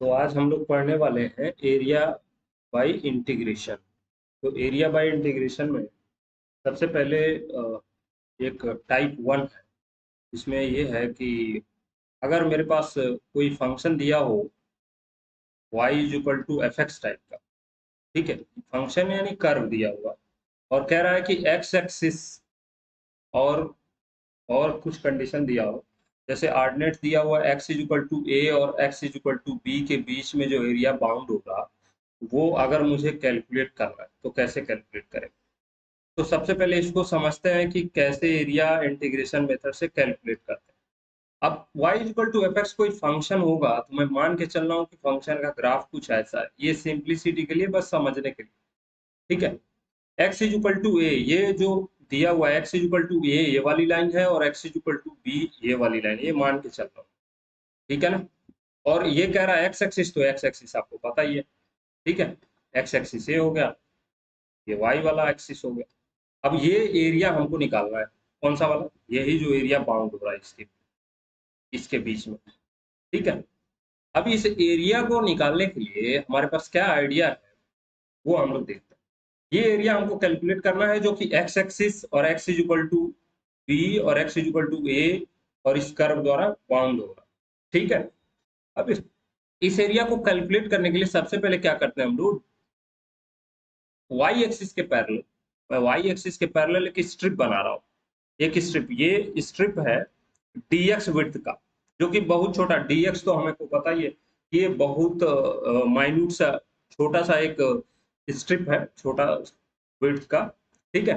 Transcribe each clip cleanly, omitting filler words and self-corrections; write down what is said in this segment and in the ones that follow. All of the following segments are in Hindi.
तो आज हम लोग पढ़ने वाले हैं एरिया बाय इंटीग्रेशन। तो एरिया बाय इंटीग्रेशन में सबसे पहले एक टाइप वन है। इसमें ये है कि अगर मेरे पास कोई फंक्शन दिया हो y is equal to f x type का, ठीक है, फंक्शन यानी कर्व दिया हुआ, और कह रहा है कि एक्स एक्सिस और और कुछ कंडीशन दिया हो, जैसे ऑर्डिनेट दिया हुआ x is equal to a और x is equal to b के बीच में जो एरिया बाउंड होगा वो अगर मुझे कैलकुलेट करना है तो कैसे कैलकुलेट करें। तो सबसे पहले इसको समझते हैं कि कैसे एरिया इंटीग्रेशन मेथड से कैलकुलेट करते हैं। अब y equal to f x कोई फंक्शन होगा तो मैं मान के चल रहा हूँ कि फंक्शन का ग्राफ कुछ ऐसा है, ये सिंप्लिसिटी के लिए बस समझने के लिए, ठीक है। x is equal to a, ये जो दिया हुआ है x is equal to a ये वाली लाइन है और x is equal to b ये वाली लाइन, ये मान के चल रहा हूँ, ठीक है ना। और ये कह रहा है x एक्सिस, तो x एक्सिस आपको पता ही है, ठीक है। x एक्सिस ये हो गया, ये y वाला एक्सिस हो गया। अब ये एरिया हमको निकालना है, कौन सा वाला, यही जो एरिया बाउंड हो रहा है इसके इसके बीच में, ठीक है। अब इस एरिया को निकालने के लिए हमारे पास क्या आइडिया है वो हम लोग देखते हैं। ये एरिया हमको कैलकुलेट करना है जो कि x एक्सिस और x is equal to b और x is equal to a और इस कर्व द्वारा बाउंड होगा, ठीक है। अब इस एरिया को कैलकुलेट करने के लिए सबसे पहले क्या करते हैं हम लोग, y एक्सिस के पैरेलल, मैं y एक्सिस के पैरेलल एक स्ट्रिप बना रहा हूँ। एक स्ट्रिप, ये स्ट्रिप है dx विड्थ का, जो कि बहुत छोटा, dx तो हमें को पता ही है, ये बहुत माइन्यूट सा छोटा सा एक स्ट्रिप है, छोटा विड्थ का, ठीक है।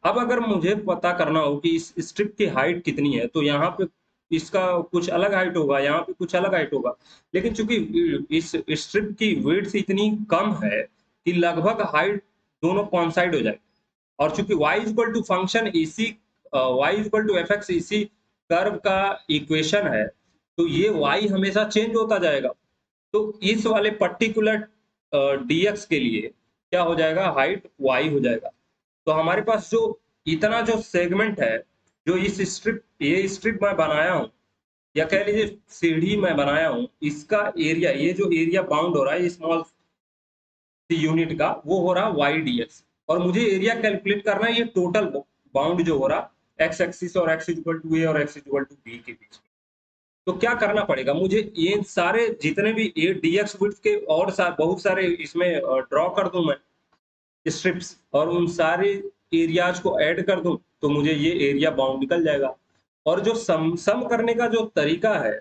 अब अगर मुझे पता करना हो कि इस स्ट्रिप की हाइट कितनी है, तो यहाँ पे इसका कुछ अलग हाइट होगा, यहाँ पे कुछ अलग हाइट होगा, लेकिन चूंकि इस स्ट्रिप की विड्थ इतनी कम है कि लगभग हाइट दोनों कॉन्साइड हो जाए, और चूंकि y इक्वल टू फंक्शन इसी y equal to f x इसी कर्व का इक्वेशन है, तो ये y हमेशा चेंज होता जाएगा। तो इस वाले पर्टिकुलर dx के लिए क्या हो जाएगा, हाइट y हो जाएगा। तो हमारे पास जो इतना जो सेगमेंट है, जो इस स्ट्रिप, ये स्ट्रिप मैं बनाया हूँ या कह लीजिए सीढ़ी मैं बनाया हूँ, इसका एरिया, ये जो एरिया बाउंड हो रहा है स्मॉल यूनिट का, वो हो रहा वाई डी एक्स, और मुझे एरिया कैलकुलेट करना है ये टोटल बाउंड जो हो रहा एक्स एक्सिस और एक्स इक्वल टू ए और एक्स इक्वल टू बी के बीच में। तो क्या करना पड़ेगा मुझे, ये सारे जितने भी ए डी एक्स विड्थ के और बहुत सारे इसमें ड्रॉ कर दूं मैं स्ट्रिप्स, और उन सारे एरियाज को ऐड कर दूं तो मुझे ये एरिया बाउंड निकल जाएगा। और जो सम करने का जो तरीका है,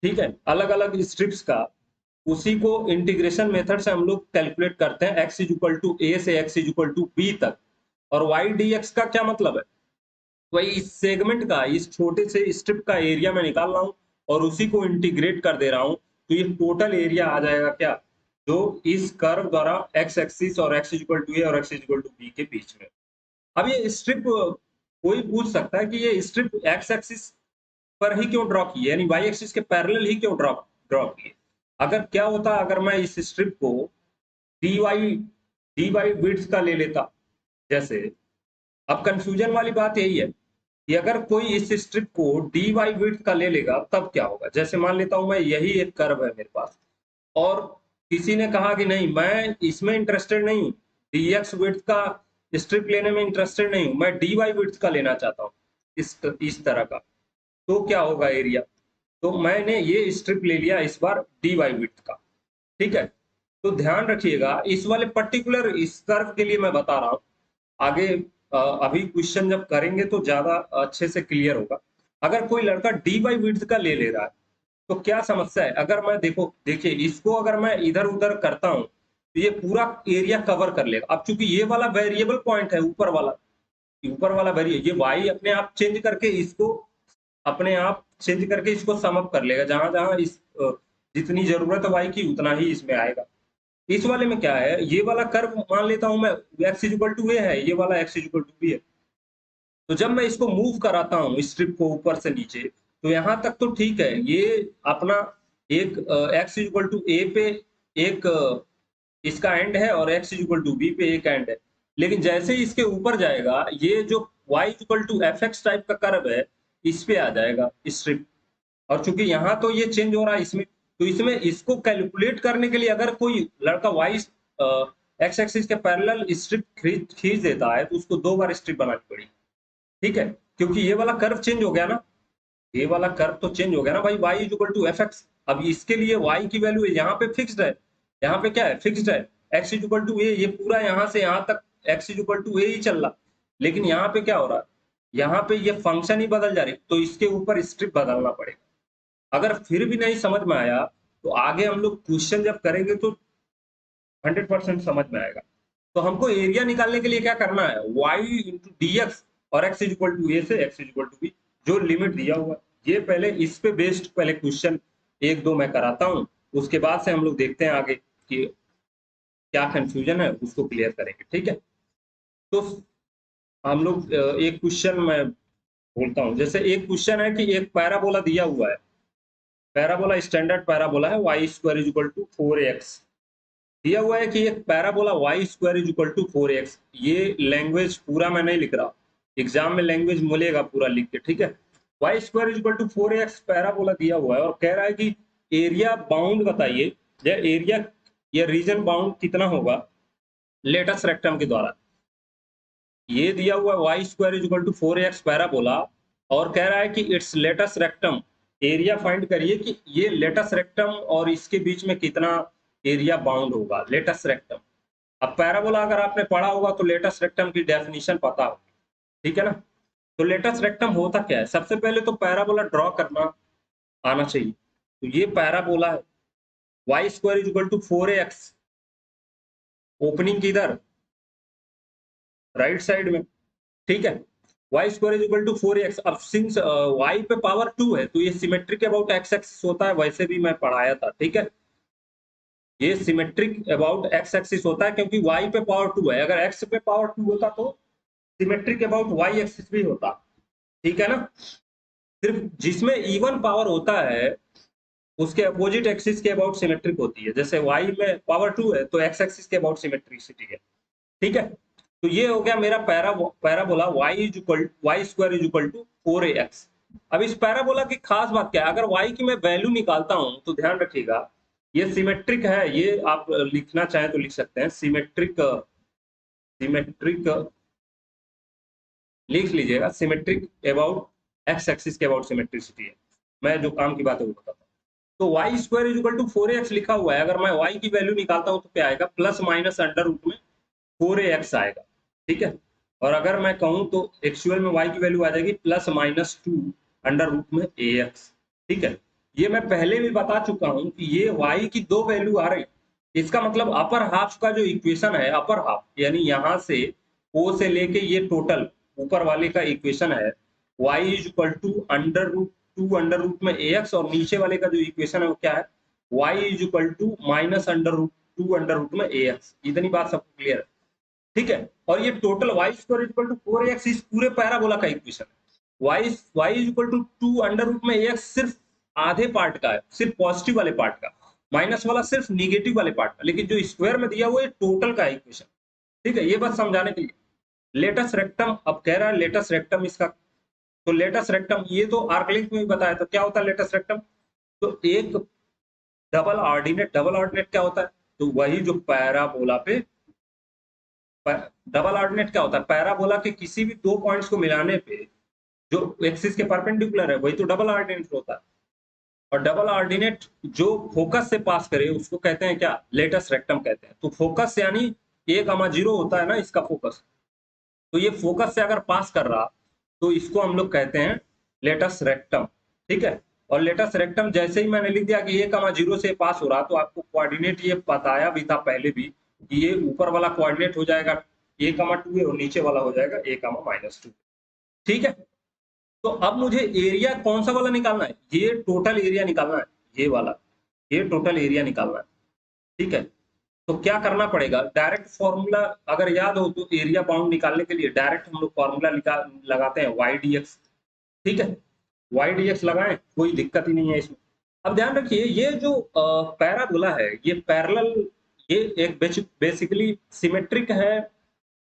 ठीक है, अलग अलग स्ट्रिप्स का, उसी को इंटीग्रेशन मेथड से हम लोग कैलकुलेट करते हैं, x is equal to a से x is equal to b तक। और y dx का क्या मतलब है, वही इस सेगमेंट का, इस छोटे से स्ट्रिप का एरिया मैं निकाल रहा हूँ और उसी को इंटीग्रेट कर दे रहा हूँ, तो ये टोटल एरिया आ जाएगा क्या, जो इस कर्व द्वारा x एक्सिस और x is equal to a और x is equal to b के बीच में। अब ये स्ट्रिप कोई पूछ सकता है कि ये स्ट्रिप x एक्सिस पर ही क्यों ड्रॉ की है, यानी y एक्सिस के पैरेलल ही क्यों ड्रॉ ड्रॉ की। अगर क्या होता अगर मैं इस स्ट्रिप को dy dy विड्थ का ले लेता, जैसे, अब कंफ्यूजन वाली बात यही है कि अगर कोई इस स्ट्रिप को dy विड्थ का ले लेगा तब क्या होगा। जैसे मान लेता हूं मैं, यही एक कर्व है मेरे पास, और किसी ने कहा कि नहीं मैं इसमें इंटरेस्टेड नहीं हूँ, dx विड्थ का स्ट्रिप लेने में इंटरेस्टेड नहीं हूँ, मैं dy विड्थ का लेना चाहता हूँ, इस तरह का। तो क्या होगा एरिया, तो मैंने ये स्ट्रिप ले लिया इस बार dy विड्थ का, ठीक है। तो ध्यान रखिएगा इस वाले पर्टिकुलर इस कर्व के लिए मैं बता रहा हूँ, आगे अभी क्वेश्चन जब करेंगे तो ज्यादा अच्छे से क्लियर होगा। अगर कोई लड़का dy विड्थ का ले ले रहा है तो क्या समस्या है, अगर मैं देखिए इसको अगर मैं इधर उधर करता हूँ तो ये पूरा एरिया कवर कर लेगा। अब चूंकि ये वाला वेरिएबल पॉइंट है, ऊपर वाला वेरिएबल, ये y अपने आप चेंज करके इसको, अपने आप चेंज करके इसको सम अप कर लेगा, जहां जहां इस जितनी जरूरत है y की उतना ही इसमें आएगा। इस वाले में क्या है, ये वाला कर्व मान लेता हूं मैं x इक्वल टू ए है, ये वाला x इक्वल टू बी है। तो जब मैं इसको मूव कराता हूँ स्ट्रिप को ऊपर से नीचे, तो यहां तक तो ठीक है, ये अपना एक x इक्वल टू ए पे एक इसका एंड है और x इक्वल टू बी पे एक एंड है। लेकिन जैसे ही इसके ऊपर जाएगा, ये जो y equal to f x type का कर्व है, इस पे आ जाएगा स्ट्रिप। और चूंकि यहाँ तो ये चेंज हो रहा है इसमें, तो इसमें इसको कैलकुलेट करने के लिए अगर कोई लड़का वाई एक्स एक्सिस के पैरेलल स्ट्रिप खींच देता है तो उसको 2 बार स्ट्रिप बनानी पड़ी, ठीक है, क्योंकि ये वाला कर्व चेंज हो गया ना, ये वाला कर्व तो चेंज हो गया ना भाई, y equal to f x. अब इसके लिए y की वैल्यू यहाँ पे फिक्स्ड है, यहाँ पे क्या है, फिक्स्ड है, x इक्वल टू ए, ये पूरा यहाँ से यहाँ तक x इक्वल टू ए ही चल रहा, लेकिन यहाँ पे क्या हो रहा है, यहाँ पे ये फंक्शन ही बदल जा रही, तो इसके ऊपर स्ट्रिप बदलना पड़ेगा। अगर फिर भी नहीं समझ में आया तो आगे हम लोग क्वेश्चन जब करेंगे तो 100% समझ में आएगा। तो हमको एरिया निकालने के लिए क्या करना है, y इंटू डी एक्स और x इक्वल टू ए से x इक्वल टू बी, जो लिमिट दिया हुआ है। ये पहले इस पे बेस्ड पहले क्वेश्चन 1-2 मैं कराता हूँ, उसके बाद से हम लोग देखते हैं आगे कि क्या कंफ्यूजन है, उसको क्लियर करेंगे, ठीक है। तो हम लोग एक क्वेश्चन मैं बोलता हूँ, जैसे एक क्वेश्चन है कि एक पैराबोला दिया हुआ है, पैराबोला स्टैंडर्ड पैराबोला है, y square is equal to 4x दिया हुआ है कि एक parabola y square is equal to 4x। ये लैंग्वेज पूरा मैं नहीं लिख रहा, एग्जाम में लैंग्वेज मिलेगा पूरा लिख के, ठीक है। y square is equal to 4x parabola दिया हुआ है और कह रहा है कि एरिया बाउंड बताइए, या एरिया या रीजन बाउंड कितना होगा लेटस रेक्टम के द्वारा। ये दिया हुआ y square is equal to 4x parabola और कह रहा है कि it's latus rectum, area find करिए कि ये लेटस रेक्टम और इसके बीच में कितना एरिया बाउंड होगा लेटस रेक्टम। अब पैराबोला अगर आपने पढ़ा होगा तो लेटस रेक्टम की डेफिनेशन पता होगी, ठीक है ना। तो लेटस रेक्टम होता क्या है, सबसे पहले तो पैराबोला ड्रॉ करना आना चाहिए। तो ये पैराबोला है, y square is equal to 4x, opening किधर, राइट साइड में, ठीक है। y square is equal to 4x। अब सिंस y पे पावर 2 है तो ये सिमेट्रिक अबाउट x एक्सिस होता है, वैसे भी मैं पढ़ाया था, ठीक है। ये सिमेट्रिक अबाउट x एक्सिस होता है क्योंकि y पे पावर 2 है, अगर x पे पावर 2 होता तो सिमेट्रिक अबाउट y एक्सिस भी होता, ठीक है ना। सिर्फ जिसमें इवन पावर होता है उसके अपोजिट एक्सिस के अबाउट सिमेट्रिक होती है, जैसे y में पावर 2 है तो x एक्सिस के अबाउट सिमेट्रिसिटी है, ठीक है। तो ये हो गया मेरा parabola y square is equal to 4ax। अब इस पैराबोला की खास बात क्या है, अगर y की मैं वैल्यू निकालता हूं तो ध्यान रखिएगा ये सिमेट्रिक है, ये आप लिखना चाहें तो लिख सकते हैं, सिमेट्रिक, सिमेट्रिक लिख लीजिएगा, सिमेट्रिक अबाउट एक्स एक्सिस के अबाउट सिमेट्रिसिटी है, मैं जो काम की बात है वो बताता हूँ। तो y square is equal to 4ax लिखा हुआ है, अगर मैं y की वैल्यू निकालता हूं तो क्या आएगा, प्लस माइनस अंडर रूट में 4ax आएगा, ठीक है। और अगर मैं कहूं तो एक्चुअल में y की वैल्यू आ जाएगी प्लस माइनस 2 अंडर रूट में ax, ठीक है। ये मैं पहले भी बता चुका हूं कि ये y की 2 वैल्यू आ रही, इसका मतलब अपर हाफ का जो इक्वेशन है, अपर हाफ यानी यहाँ से o से लेके ये टोटल ऊपर वाले का इक्वेशन है y is equal to under root 2 under root में ax, और नीचे वाले का जो इक्वेशन है वो क्या है, y is equal to minus under root 2 under root में ax। इतनी बात सबको क्लियर है, ठीक है। और ये total y square equal to 4ax इस पूरे पैराबोला का इक्वेशन है। y equal to 2 under root में ax सिर्फ आधे पार्ट का है, सिर्फ पॉजिटिव वाले पार्ट का, माइनस वाला सिर्फ निगेटिव वाले पार्ट का, लेकिन जो स्क्वायर में दिया हुआ है टोटल का इक्वेशन, ठीक है। ये बात समझाने के लिए लेटस रेक्टम, अब कह रहा है लेटस रेक्टम इसका, तो लेटस रेक्टम ये तो आर्क लेंथ में भी बताया था क्या होता है लेटस रेक्टम। तो एक डबल ऑर्डिनेट क्या होता है, तो वही जो पैराबोला पे, डबल ऑर्डिनेट क्या होता है, पैराबोला के किसी भी 2 पॉइंट्स को मिलाने पे जो एक्सिस के परपेंडिकुलर है वही तो डबल ऑर्डिनेट होता है। और डबल ऑर्डिनेट जो फोकस से पास करे उसको कहते हैं क्या, लेटस रेक्टम कहते हैं। तो फोकस यानी 1,0 होता है ना इसका फोकस, तो ये फोकस से अगर पास कर रहा तो इसको हम लोग कहते हैं लेटस रेक्टम, ठीक है। और लेटस रेक्टम जैसे ही मैंने लिख दिया कि 1,0 से पास हो रहा, तो आपको कोऑर्डिनेट ये बताया भी था पहले भी कि ये ऊपर वाला कोऑर्डिनेट हो जाएगा a,2 है और नीचे वाला हो जाएगा a,-2, ठीक है। तो अब मुझे एरिया कौन सा वाला निकालना है, ये टोटल एरिया निकालना है, ये वाला, ये टोटल एरिया निकालना है, ठीक है। तो क्या करना पड़ेगा, डायरेक्ट फॉर्मूला अगर याद हो तो एरिया बाउंड निकालने के लिए डायरेक्ट हम लोग फॉर्मूला लगाते हैं y dx, ठीक है। y dx लगाएं, कोई दिक्कत ही नहीं है इसमें। अब ध्यान रखिए ये जो पैराबोला है ये पैरेलल, ये एक बेसिकली सिमेट्रिक है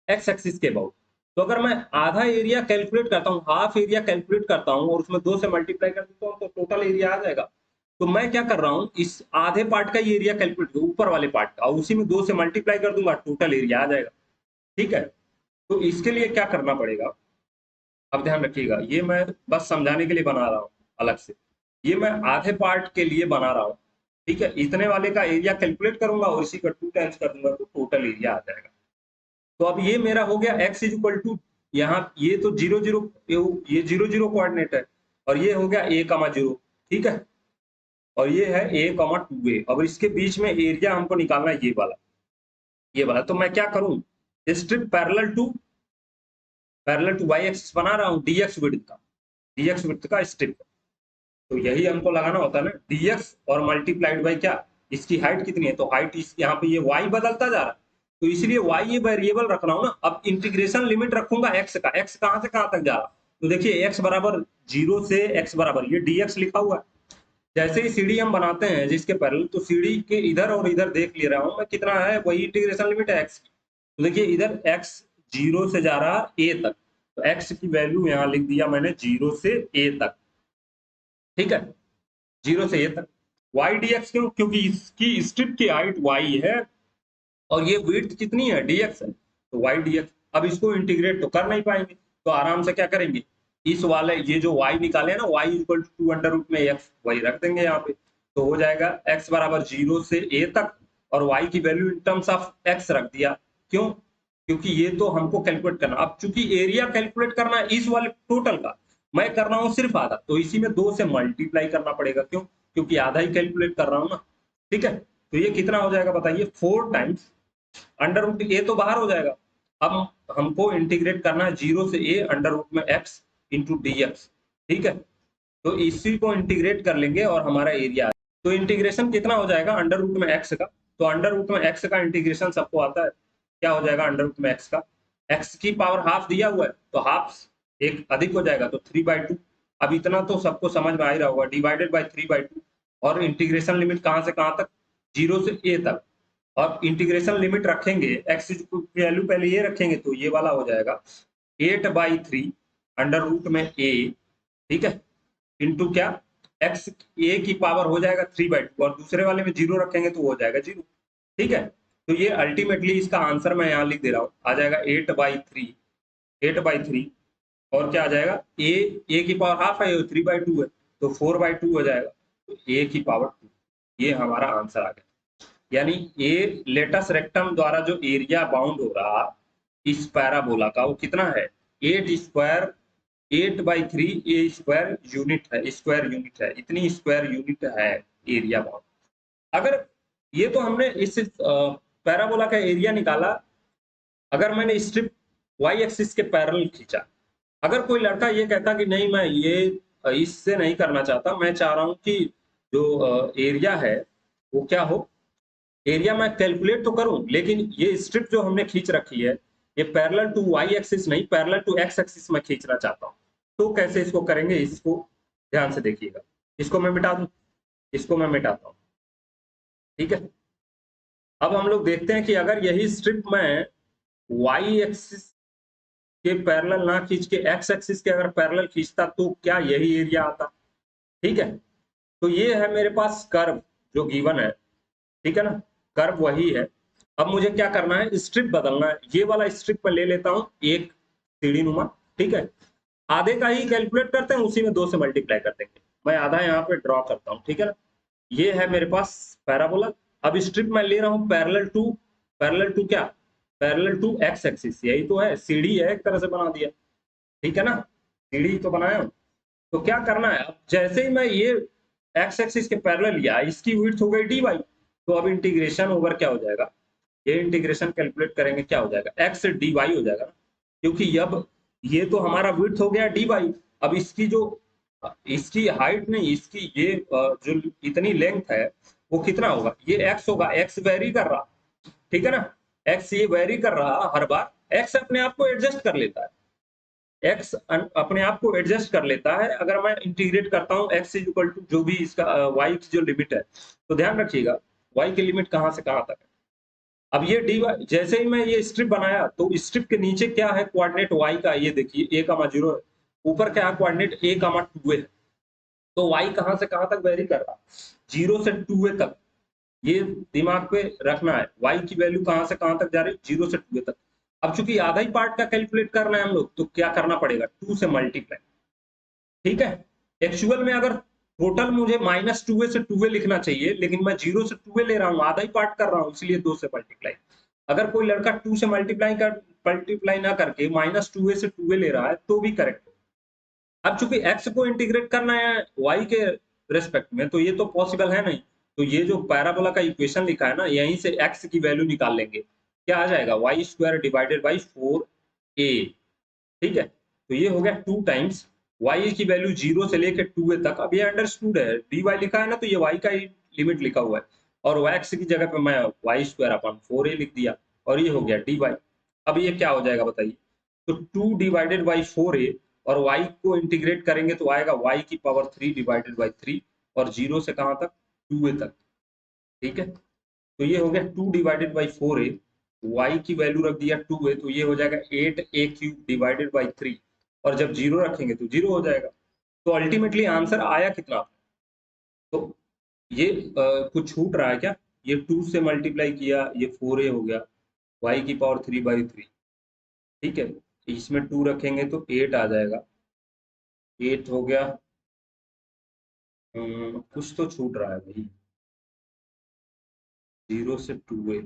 एक्स एक्सिस के अबाउट। तो अगर मैं आधा एरिया कैलकुलेट करता हूँ, हाफ एरिया कैलकुलेट करता हूँ और उसमें 2 से मल्टीप्लाई कर देता हूँ तो टोटल एरिया आ जाएगा। तो मैं क्या कर रहा हूँ, इस आधे पार्ट का ये एरिया कैलकुलेट, ऊपर वाले पार्ट का, और उसी में 2 से मल्टीप्लाई कर दूंगा, टोटल एरिया आ जाएगा। ठीक है, तो इसके लिए क्या करना पड़ेगा, अब ध्यान रखिएगा, ये मैं बस समझाने के लिए बना रहा हूँ अलग से, ये मैं आधे पार्ट के लिए बना रहा हूँ। ठीक है, इतने वाले का एरिया कैलकुलेट करूंगा और इसी का 2 टाइम्स कर दूंगा तो टोटल एरिया आ जाएगा। तो अब ये मेरा हो गया x इज इक्वल टू, यहाँ ये तो 0 0, ये 0 0 कोऑर्डिनेट है, और ये हो गया a, 0। ठीक है, और ये है a, 2a। अब इसके बीच में एरिया हमको निकालना है, ये वाला। तो मैं क्या करूं, strip parallel to y axis बना रहा हूँ, dx विड्थ का स्ट्रिप। तो यही हमको लगाना होता है ना, dx और मल्टीप्लाइड बाई क्या, इसकी हाइट कितनी है, तो हाइट इस यहाँ पे ये y बदलता जा रहा है, तो इसलिए y ये वेरिएबल रख रहा हूँ ना। अब इंटीग्रेशन लिमिट रखूंगा x का, x कहाँ से कहाँ तक जा रहा, तो देखिए x बराबर 0 से x बराबर ये dx लिखा हुआ है। जैसे ही सीढ़ी हम बनाते हैं जिसके पैरेलल, तो सीढ़ी के इधर और इधर देख ले रहा हूँ मैं कितना है, वही इंटीग्रेशन लिमिट है x की। तो देखिए इधर x 0 से जा रहा है a तक, तो x की वैल्यू यहाँ लिख दिया मैंने 0 से a तक। ठीक है, 0 से a तक। y dx क्यों, क्योंकि इसकी स्ट्रिप की हाइट y है और ये विड्थ कितनी है, dx है, तो y dx। अब इसको इंटीग्रेट तो कर नहीं पाएंगे, तो आराम से क्या करेंगे, इस वाले ये जो y निकाले हैं ना, y equal to 2 under root में x, वही रख देंगे यहाँ पे। तो हो जाएगा x बराबर 0 से a तक, और y की value in terms of x रख दिया। क्यों, क्योंकि ये तो हमको कैलकुलेट करना, अब चूंकि एरिया कैलकुलेट करना है इस वाले टोटल का, मैं कर रहा हूँ सिर्फ आधा, तो इसी में 2 से मल्टीप्लाई करना पड़ेगा। क्यों, क्योंकि आधा ही कैलकुलेट कर रहा हूँ ना। ठीक है, तो ये कितना हो जाएगा बताइए, 4 टाइम्स अंडर रूट ए तो बाहर हो जाएगा। अब हमको इंटीग्रेट करना है 0 से a अंडर रूट में x इंटू डी एक्स। ठीक है, तो इसी को इंटीग्रेट कर लेंगे और हमारा एरिया। तो इंटीग्रेशन कितना हो जाएगा अंडर रूट में x का, तो अंडर रूट में x का इंटीग्रेशन सबको आता है, क्या हो जाएगा अंडर रूट में x का, x की पावर हाफ दिया हुआ है तो हाफ एक अधिक हो जाएगा, तो 3/2। अब इतना तो सबको समझ में आ ही रहा होगा, डिवाइडेड बाई 3/2। और इंटीग्रेशन लिमिट कहाँ से कहाँ तक, 0 से a तक। और इंटीग्रेशन लिमिट रखेंगे, एक्स की वैल्यू पहले ये रखेंगे, तो ये वाला हो जाएगा 8/3 अंडर रूट में a। ठीक है, इंटू क्या, x a की पावर हो जाएगा 3/2, और दूसरे वाले में 0 रखेंगे तो हो जाएगा 0। ठीक है, तो ये अल्टीमेटली इसका आंसर मैं यहाँ लिख दे रहा हूँ, आ जाएगा 8/3। और क्या आ जाएगा, a की पावर हाफ है, 3/2 है, तो 4/2 हो जाएगा, तो a की पावर 2। ये हमारा आंसर आ गया। यानी ए लेटस रेक्टम द्वारा जो एरिया बाउंड हो रहा इस पैराबोला का, वो कितना है, 8/3 ए स्क्वायर यूनिट है, इतनी स्क्वायर यूनिट है एरिया बाउंड। अगर ये तो हमने इस पैराबोला का एरिया निकाला, अगर मैंने स्ट्रिप वाई एक्सिस के पैरेलल खींचा, अगर कोई लड़का ये कहता कि नहीं मैं ये इससे नहीं करना चाहता, मैं चाह रहा हूँ कि जो एरिया है वो क्या हो, एरिया मैं कैलकुलेट तो करूं, लेकिन ये स्ट्रिप जो हमने खींच रखी है ये पैरेलल टू वाई एक्सिस नहीं, पैरेलल टू एक्स एक्सिस में खींचना चाहता हूं। तो कैसे इसको करेंगे, इसको ध्यान से देखिएगा। इसको मैं मिटा दूं, इसको मैं मिटाता हूं। ठीक है, अब हम लोग देखते हैं कि अगर यही स्ट्रिप मैं वाई एक्सिस के पैरेलल ना खींच के एक्स एक्सिस के अगर पैरेलल खींचता तो क्या यही एरिया आता। ठीक है, तो ये है मेरे पास कर्व जो गिवन है। ठीक है ना, कर्व वही है। अब मुझे क्या करना है, स्ट्रिप बदलना है, ये वाला स्ट्रिप मैं ले लेता हूं एक सीढ़ी नुमा। ठीक है, आधे का ही कैलकुलेट करते हैं, उसी में 2 से मल्टीप्लाई कर देंगे। मैं आधा यहाँ पे ड्रॉ करता हूँ। ठीक है ना, ये है मेरे पास पैराबोला। अब स्ट्रिप मैं ले रहा हूँ पैरेलल टू क्या, पैरेलल टू एक्स एक्सिस, यही तो है, सीढ़ी है एक तरह से बना दिया। ठीक है ना, सीढ़ी तो बनाया हूं। तो क्या करना है, अब जैसे ही मैं ये एक्स एक्सिस के पैरेलल लिया, इसकी विड्थ हो गई डी वाई, तो अब इंटीग्रेशन ओवर क्या हो जाएगा, ये इंटीग्रेशन कैलकुलेट करेंगे क्या हो जाएगा, एक्स डी वाई हो जाएगा ना, क्योंकि अब ये तो हमारा विड्थ हो गया डी वाई। अब इसकी जो इसकी हाइट नहीं, इसकी ये जो इतनी लेंथ है वो कितना होगा, ये एक्स होगा, एक्स वेरी कर रहा। ठीक है ना, एक्स ये वेरी कर रहा हर बार, एक्स अपने आप को एडजस्ट कर लेता है, एक्स अपने आप को एडजस्ट कर लेता है। अगर मैं इंटीग्रेट करता हूँ एक्स इज इक्वल टू जो भी इसका वाई की जो लिमिट है, तो ध्यान रखिएगा वाई की लिमिट कहाँ से कहाँ तक है। अब ये डी वाई, जैसे ही मैं ये स्ट्रिप बनाया तो स्ट्रिप के नीचे क्या है, कोऑर्डिनेट वाई का, ये देखिए a, 0 है, ऊपर क्या है कोऑर्डिनेट a, 2 है। तो y कहां से कहां तक वेरी कर रहा, 0 से 2a तक, ये दिमाग पे रखना है। y की वैल्यू कहां से कहां तक जा रही है, 0 से 2a तक। अब चूंकि आधा ही पार्ट का कैलकुलेट करना है हम लोग, तो क्या करना पड़ेगा, 2 से मल्टीप्लाई। ठीक है, एक्चुअल में अगर टोटल मुझे -2a से 2a लिखना चाहिए, लेकिन मैं 0 से 2a ले रहा हूँ, आधा ही पार्ट कर रहा हूँ, इसलिए 2 से मल्टीप्लाई। अगर कोई लड़का 2 से मल्टीप्लाई ना करके -2a से 2a ले रहा है तो भी करेक्ट। अब चूंकि x को इंटीग्रेट करना है y के रेस्पेक्ट में, तो ये तो पॉसिबल है नहीं। तो ये जो पैराबोला का इक्वेशन लिखा है ना, यहीं से x की वैल्यू निकाल लेंगे। क्या आ जाएगा, Y square divided by 4a। ठीक है, तो ये हो गया 2 टाइम्स y की वैल्यू 0 से लेकर 2a तक। अब ये अंडरस्टूड है, dy लिखा है ना, तो ये y का ही लिमिट लिखा हुआ है, और x की जगह पे मैं वाई स्क्वायर अपॉन 4a लिख दिया, और ये हो गया dy। अब ये क्या हो जाएगा बताइए, तो 2 डिवाइडेड बाई 4a, और y को इंटीग्रेट करेंगे तो आएगा y की पावर 3 डिवाइडेड बाई 3, और 0 से कहां तक, 2a तक। ठीक है, तो ये हो गया 2 डिवाइडेड बाई 4a, y की वैल्यू रख दिया 2a, तो ये हो जाएगा 8a क्यूब डिवाइडेड बाई 3, और जब 0 रखेंगे तो 0 हो जाएगा। तो अल्टीमेटली आंसर आया कितना, तो ये कुछ छूट रहा है क्या, ये 2 से मल्टीप्लाई किया, ये 4a हो गया, y की पावर 3/3। ठीक है, इसमें 2 रखेंगे तो 8 आ जाएगा, 8 हो गया। कुछ तो छूट रहा है भाई, 0 से 2a,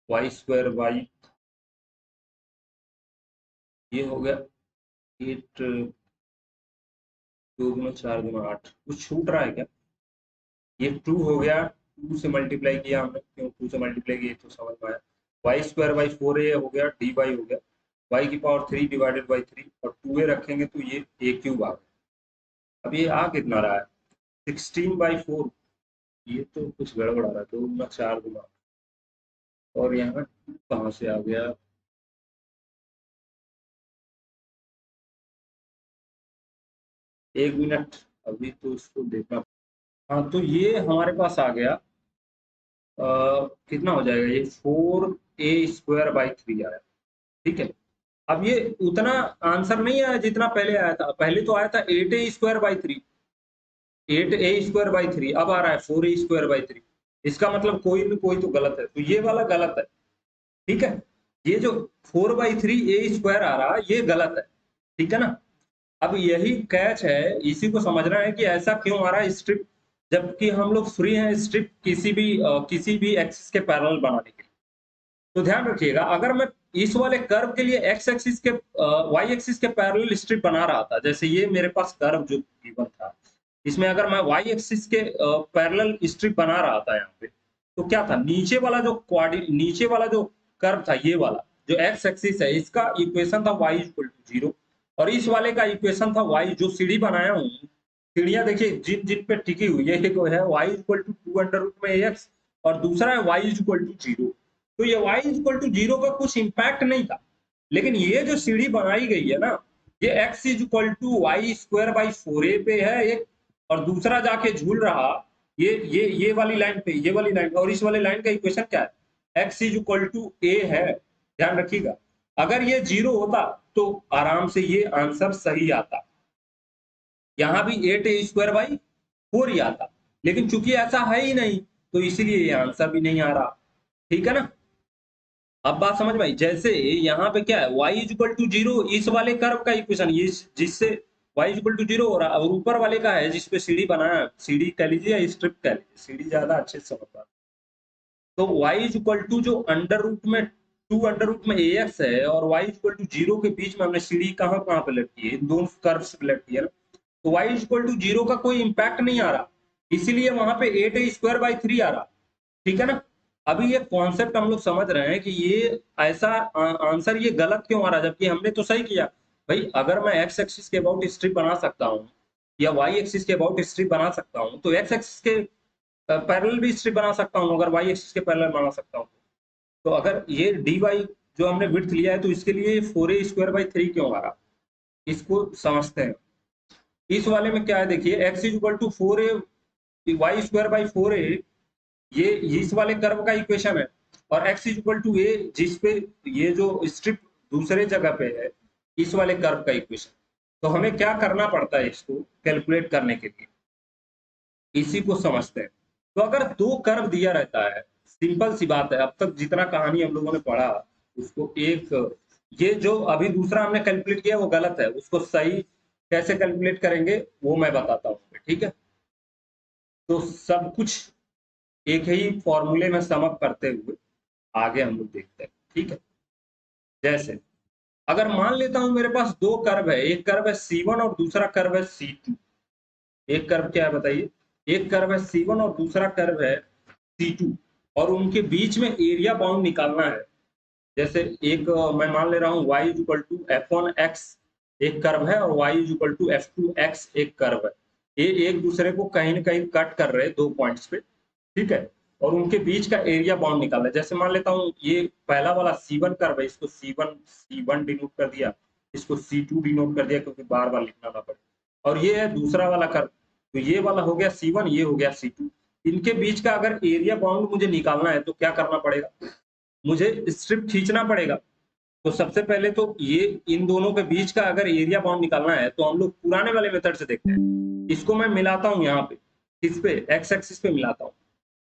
वाई स्क्वायर वाई, ये हो गया 8, 2 गुना 4 गुना 8, कुछ छूट रहा है क्या, ये 2 हो गया, 2 से मल्टीप्लाई किया हमने, क्यों 2 से मल्टीप्लाई किया तो समझ में आया। वाई स्क्वायर बाई 4a हो गया, dy हो गया, y की पावर 3 डिवाइडेड बाई 3, और 2a रखेंगे तो ये a क्यूब आ गया। अब ये आ कितना रहा है, 16/4, ये तो कुछ गड़बड़ आ रहा है, 2 गुना 4 गुना, और यहाँ कहाँ से आ गया, एक मिनट, अभी तो इसको देखना। हाँ, तो ये हमारे पास आ गया, कितना हो जाएगा, ये 4a² बाई 3 आया। ठीक है, अब ये उतना आंसर नहीं आया जितना पहले आया था, पहले तो आया था 8a² बाई 3, 8a² बाई 3, अब आ रहा है 4a²बाई 3। इसका मतलब कोई न कोई तो गलत है, तो ये वाला गलत है। ठीक है, ये जो 4/3 a² आ रहा है ये गलत है। ठीक है ना, अब यही कैच है, इसी को समझना है कि ऐसा क्यों आ रहा है स्ट्रिप, जबकि हम लोग फ्री हैं स्ट्रिप किसी भी एक्सिस के पैरेलल बनाने के लिए। तो ध्यान रखिएगा, अगर मैं इस वाले कर्व के लिए एक्स एक्सिस के वाई एक्सिस के पैरेलल स्ट्रिप बना रहा था, जैसे ये मेरे पास कर्व जो गिवन था, इसमें अगर मैं वाई एक्सिस के पैरेलल स्ट्रिप बना रहा था यहाँ पे, तो क्या था, नीचे वाला जो कर्व था, ये वाला जो एक्स एक्सिस है, इसका इक्वेशन था y इक्वल टू 0, और इस वाले का इक्वेशन था y, जो सीढ़ी बनाया हूँ, सीढ़ियां देखिए जिन जिन पे टिकी हुई है, एक है y equal to 2 under root में ax, और दूसरा है y इक्वल टू 0। तो ये y इक्वल टू 0 का कुछ इम्पैक्ट नहीं था, लेकिन ये जो सीढ़ी बनाई गई है ना, ये x equal to y² by 4a पे है एक, और दूसरा जाके झूल रहा ये वाली लाइन पे, ये वाली लाइन, और इस वाली लाइन का इक्वेशन क्या है, x इक्वल टू a है। ध्यान रखिएगा, अगर ये 0 होता तो आराम से ये आंसर सही आता, यहाँ भी 8a² बाई 4 ही आता, लेकिन चूंकि ऐसा है ही नहीं, तो इसीलिए ये आंसर भी नहीं आ रहा। ठीक है ना, अब बात समझ में आई, जैसे यहाँ पे क्या है, y इक्वल टू 0, इस वाले कर्व का इक्वेशन, ये जिससे y इक्वल टू 0 हो रहा है, और ऊपर वाले का है जिसपे सीढ़ी बनाया, सीढ़ी कह लीजिए या स्ट्रिप कह लीजिए, सीढ़ी ज्यादा अच्छे से समझ पा, तो y इक्वल टू जो अंडर रूट में 2 अंडर रूट में ax है, और y इक्वल टू 0 के बीच में हमने सीढ़ी कहाँ कहाँ पे लटकी है, इन दोनों कर्व्स पे लटकी है ना, तो y इक्वल टू 0 का कोई इम्पैक्ट नहीं आ रहा, इसीलिए वहां पे 8a² बाई 3 आ रहा। ठीक है ना, अभी ये कॉन्सेप्ट हम लोग समझ रहे हैं कि ये ऐसा आंसर ये गलत क्यों आ रहा है, जबकि हमने तो सही किया। भाई अगर मैं एक्स एक्सिस के अबाउट स्ट्रिप बना सकता हूँ, या वाई एक्सिस के अबाउट स्ट्रिप बना सकता हूँ, तो एक्स एक्सिस के पैरेलल भी स्ट्रिप बना सकता हूँ, अगर वाई एक्सिस के पैरेलल बना सकता हूँ। तो अगर ये डी वाई जो हमने विड्थ लिया है, तो इसके लिए 4a² बाई 3 क्यों आ रहा, इसको समझते हैं। इस वाले में क्या है, देखिए x equal to 4a y² by 4a, ये इस वाले कर्व का इक्वेशन है, और x इक्वल टू a, जिसपे ये जो स्ट्रिप दूसरे जगह पे है, इस वाले कर्व का इक्वेशन। तो हमें क्या करना पड़ता है इसको कैलकुलेट करने के लिए, इसी को समझते हैं। तो अगर दो कर्व दिया रहता है, सिंपल सी बात है, अब तक जितना कहानी हम लोगों ने पढ़ा उसको एक, ये जो अभी दूसरा हमने कैलकुलेट किया वो गलत है, उसको सही कैसे कैलकुलेट करेंगे वो मैं बताता हूँ, ठीक है। तो सब कुछ एक ही फॉर्मूले में सम अप करते हुए आगे हम लोग देखते हैं, ठीक है। जैसे अगर मान लेता हूं मेरे पास दो कर्व है, एक कर्व है C1 और दूसरा कर्व है C2। एक कर्व क्या है बताइए, एक कर्व है C1 और दूसरा कर्व है C2, और उनके बीच में एरिया बाउंड निकालना है। जैसे एक मैं मान ले रहा हूँ y is equal to F1x एक कर्व है, और y is equal to F2x एक कर्व है। ये एक दूसरे को कहीं ना कहीं कट कर रहे हैं दो पॉइंट्स पे, ठीक है। और उनके बीच का एरिया बाउंड निकालना है। जैसे मान लेता हूँ ये पहला वाला C1 कर्व है, इसको C1 डिनोट कर दिया, इसको C2 डिनोट कर दिया क्योंकि बार बार लिखना ना पड़े। और ये है दूसरा वाला कर्व, तो ये वाला हो गया C1, ये हो गया C2। इनके बीच का अगर एरिया बाउंड मुझे निकालना है तो क्या करना पड़ेगा, मुझे स्ट्रिप खींचना पड़ेगा। तो सबसे पहले तो ये इन दोनों के बीच का अगर एरिया बाउंड निकालना है तो हम लोग पुराने वाले मेथड से देखते हैं। इसको मैं मिलाता हूँ यहाँ पे, इस पे एक्स एक्सिस पे मिलाता हूँ।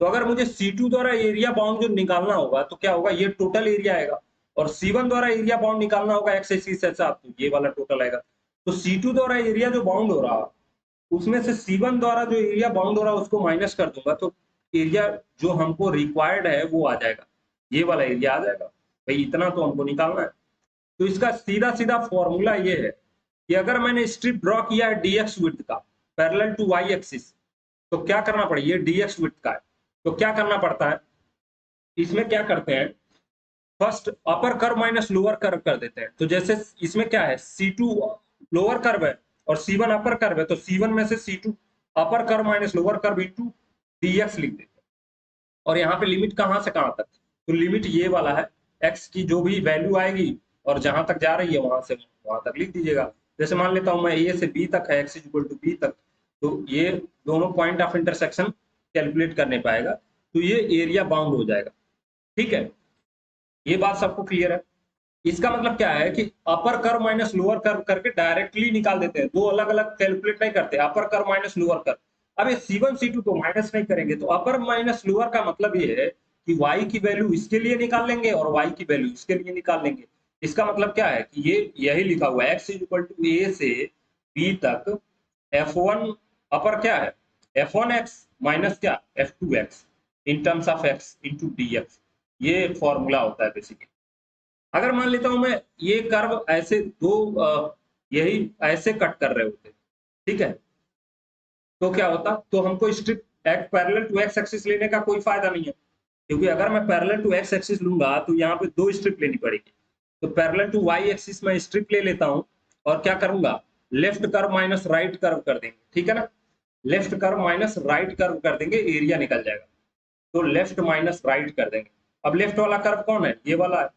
तो अगर मुझे C2 द्वारा एरिया बाउंड जो निकालना होगा तो क्या होगा, ये टोटल एरिया आएगा। और C1 द्वारा एरिया बाउंड निकालना होगा एक्स एक्सिस से साथ, तो ये वाला टोटल आएगा। तो C2 द्वारा एरिया जो बाउंड हो रहा है उसमें से C1 द्वारा जो एरिया बाउंड हो रहा है उसको माइनस कर दूंगा, तो एरिया जो हमको रिक्वायर्ड है वो आ जाएगा, ये वाला एरिया आ जाएगा। भाई इतना तो हमको निकालना है। तो इसका सीधा सीधा फॉर्मूला ये है कि अगर मैंने स्ट्रिप ड्रॉ किया है dx विड्थ का पैरेलल टू y एक्सिस, तो क्या करना पड़ेगा, ये dx विड्थ का है, तो क्या करना पड़ता है, इसमें क्या करते हैं, first upper curve minus lower curve कर देते हैं। तो जैसे इसमें क्या है, C2 लोअर कर्व है और C1 अपर कर्व है, तो C1 में से C2 upper curve minus lower curve into dx लिख देते हैं। और यहाँ पे लिमिट कहाँ से कहाँ तक, तो लिमिट ये वाला है, x की जो भी वैल्यू आएगी और जहां तक जा रही है वहां से वहां तक लिख दीजिएगा। जैसे मान लेता हूं मैं a से b तक है, x इक्वल टू b तक, तो ये दोनों पॉइंट ऑफ इंटरसेक्शन कैलकुलेट करने पाएगा, तो ये एरिया बाउंड हो जाएगा, ठीक है। ये बात सबको क्लियर है। इसका मतलब क्या है कि upper curve minus lower curve करके डायरेक्टली निकाल देते हैं, दो अलग अलग कैलकुलेट नहीं करते, upper curve minus lower curve. अब ये C1 C2 तो माइनस नहीं करेंगे, तो अपर माइनस लोअर का मतलब ये है कि y की वैल्यू इसके लिए निकाल लेंगे और y की वैल्यू इसके लिए निकाल लेंगे। इसका मतलब क्या है कि ये यही लिखा हुआ है x इक्वल टू a से b तक f1 अपर क्या है, f1x माइनस क्या, f2x in terms of x into dx। ये फॉर्मूला होता है बेसिकली। अगर मान लेता हूं मैं ये कर्व ऐसे दो यही ऐसे कट कर रहे होते, ठीक है, तो क्या होता, तो हमको strip act parallel to x axis लेने का कोई फायदा नहीं है, क्योंकि अगर मैं पैरेलल टू एक्स एक्सिस लूंगा तो यहाँ पे दो स्ट्रिप लेनी पड़ेगी। तो पैरेलल टू वाई एक्सिस में स्ट्रिप ले लेता हूँ और क्या करूंगा, left curve minus right curve कर देंगे, ठीक है ना। Left curve minus right curve कर देंगे, एरिया निकल जाएगा। तो लेफ्ट माइनस राइट कर देंगे। अब लेफ्ट वाला कर्व कौन है, ये वाला है,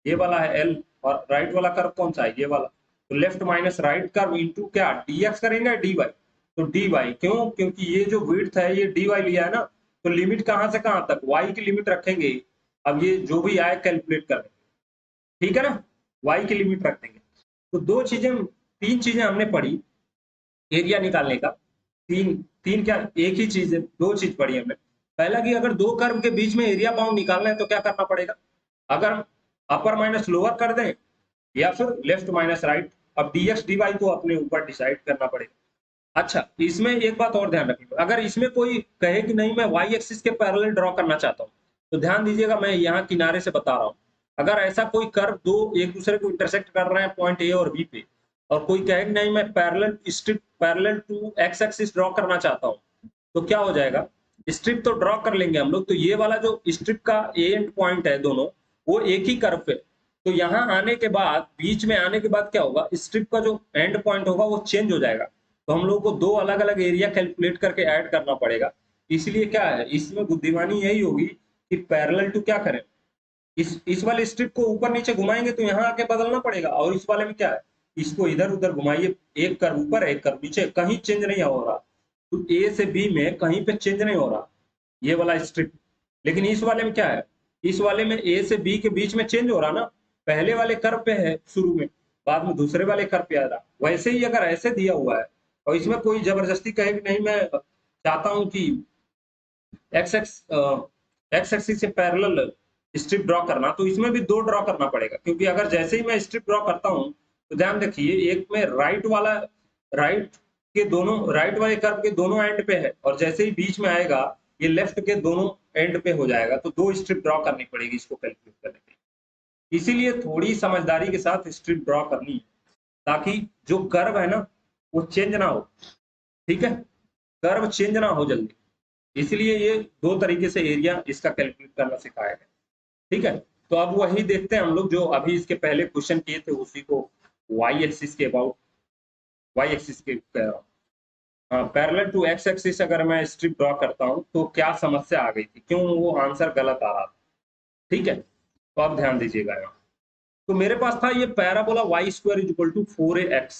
ये वाला है एल, और राइट वाला कर्व कौन सा है, ये वाला। तो left minus right curve into क्या dx करेंगे dy, तो dy क्यों, क्योंकि ये जो विड्थ है ये dy लिया है ना, तो लिमिट कहां से कहां तक, y की लिमिट रखेंगे। अब ये जो भी आए कैलकुलेट कर लेंगे, ठीक है ना, y की लिमिट रख देंगे। तो दो चीजें, तीन चीजें हमने पढ़ी एरिया निकालने का। तीन तीन क्या, एक ही चीज है, दो चीज पढ़ी हमने। पहला कि अगर दो कर्व के बीच में एरिया बाउंड निकालना है तो क्या करना पड़ेगा, अगर अपर माइनस लोअर कर दें या फिर लेफ्ट माइनस राइट। अब dx dy को अपने ऊपर डिसाइड करना पड़ेगा। अच्छा, इसमें एक बात और ध्यान रखिएगा, अगर इसमें कोई कहे कि नहीं मैं y एक्सिस के पैरेलल ड्रॉ करना चाहता हूँ, तो ध्यान दीजिएगा मैं यहाँ किनारे से बता रहा हूँ। अगर ऐसा कोई कर्व दो एक दूसरे को इंटरसेक्ट कर रहे हैं पॉइंट ए और बी पे, और कोई कहे कि नहीं मैं parallel strip parallel to x axis draw करना चाहता हूँ, तो क्या हो जाएगा, स्ट्रिप तो ड्रॉ कर लेंगे हम लोग, तो ये वाला जो स्ट्रिप का ए एंड पॉइंट है दोनों वो एक ही कर्व पे, तो यहाँ आने के बाद बीच में आने के बाद क्या होगा, स्ट्रिप का जो एंड पॉइंट होगा वो चेंज हो जाएगा। तो हम लोग को दो अलग अलग एरिया कैलकुलेट करके ऐड करना पड़ेगा। इसलिए क्या है, इसमें बुद्धिमानी यही होगी कि पैरेलल टू क्या करें, इस वाले स्ट्रिप को ऊपर नीचे घुमाएंगे तो यहाँ आके बदलना पड़ेगा, और इस वाले में क्या है, इसको इधर उधर घुमाइए, एक कर्व ऊपर एक कर्व नीचे, कहीं चेंज नहीं हो रहा। तो ए से बी में कहीं पे चेंज नहीं हो रहा ये वाला स्ट्रिप। लेकिन इस वाले में क्या है, इस वाले में ए से बी के बीच में चेंज हो रहा ना, पहले वाले कर्व पे है शुरू में, बाद में दूसरे वाले कर्व पे आ रहा। वैसे ही अगर ऐसे दिया हुआ है और इसमें कोई जबरदस्ती कहे कि नहीं मैं चाहता हूं कि एक्स एक्सिस से पैरेलल स्ट्रिप ड्रॉ करना, तो इसमें भी 2 ड्रॉ करना पड़ेगा, क्योंकि अगर जैसे ही मैं स्ट्रिप ड्रॉ करता हूं तो ध्यान रखिए एक में राइट वाले कर्व के दोनों एंड पे है, और जैसे ही बीच में आएगा ये लेफ्ट के दोनों एंड पे हो जाएगा, तो 2 स्ट्रिप ड्रॉ करनी पड़ेगी इसको कैलकुलेट करने के लिए। इसीलिए थोड़ी समझदारी के साथ स्ट्रिप ड्रॉ करनी है, ताकि जो कर्व है ना वो चेंज ना हो। ठीक है, कर्व चेंज ना हो जल्दी, इसलिए ये 2 तरीके से एरिया इसका कैलकुलेट करना सिखाया गया। ठीक है, तो अब वही देखते हैं हम लोग जो अभी इसके पहले क्वेश्चन किए थे, उसी को वाई एक्सिस के अबाउट, वाई एक्सिस के कह रहा हूँ। पैरेलल टू एक्स एक्सिस अगर मैं स्ट्रिप ड्रॉ करता हूँ तो क्या समस्या आ गई थी, क्यों वो आंसर गलत आ रहा था। ठीक है, तो अब ध्यान दीजिएगा यहाँ। तो मेरे पास था ये parabola y square is equal to 4ax।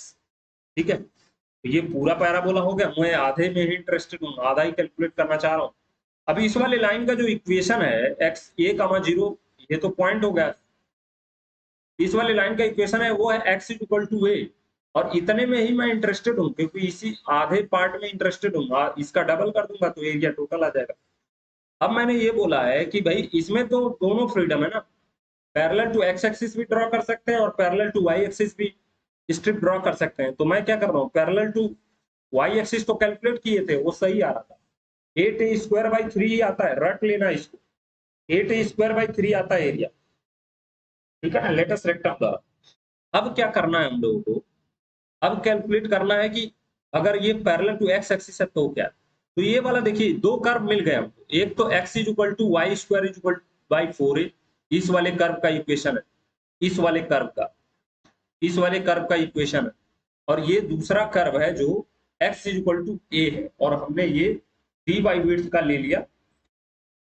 ठीक है, तो ये पूरा पैराबोला हो गया, मैं आधे में ही इंटरेस्टेड हूँ, आधा ही कैलकुलेट करना चाह रहा हूँ। अभी इस वाले लाइन का जो इक्वेशन है एक्स ए कामा 0, ये तो पॉइंट हो गया। इस वाले लाइन का इक्वेशन है वो है x is equal to a, और इतने में ही मैं इंटरेस्टेड हूँ, क्योंकि इसी आधे पार्ट में इंटरेस्टेड हूँ। इसका डबल कर दूंगा तो एरिया टोटल आ जाएगा। अब मैंने ये बोला है कि भाई इसमें तो दोनों फ्रीडम है ना, पैरेलल टू एक्स एक्सिस भी ड्रॉ कर सकते हैं और पैरेलल टू वाई एक्सिस भी स्ट्रिप ड्रॉ कर सकते हैं। तो मैं क्या कर रहा हूँ, पैरेलल टू वाई एक्सिस तो कैलकुलेट किए थे, वो सही आ रहा था, 8a² / 3 आता है, रट लेना इसको, 8a² / 3 आता है एरिया। ठीक है ना, लेटेस्ट रेक्टम द्वारा। अब क्या करना है हम लोगों को, अब कैलकुलेट करना है कि अगर ये पैरेलल टू एक्स एक्सिस है तो क्या। तो ये वाला देखिए 2 कर्व मिल गए हमको, एक तो x is equal to y square is equal by 4a, इस वाले कर्व का इक्वेशन है, इस वाले कर्व का, इस वाले कर्व का इक्वेशन है। और ये दूसरा कर्व है जो x is equal to a है, और हमने ये d बाई विड्थ का ले लिया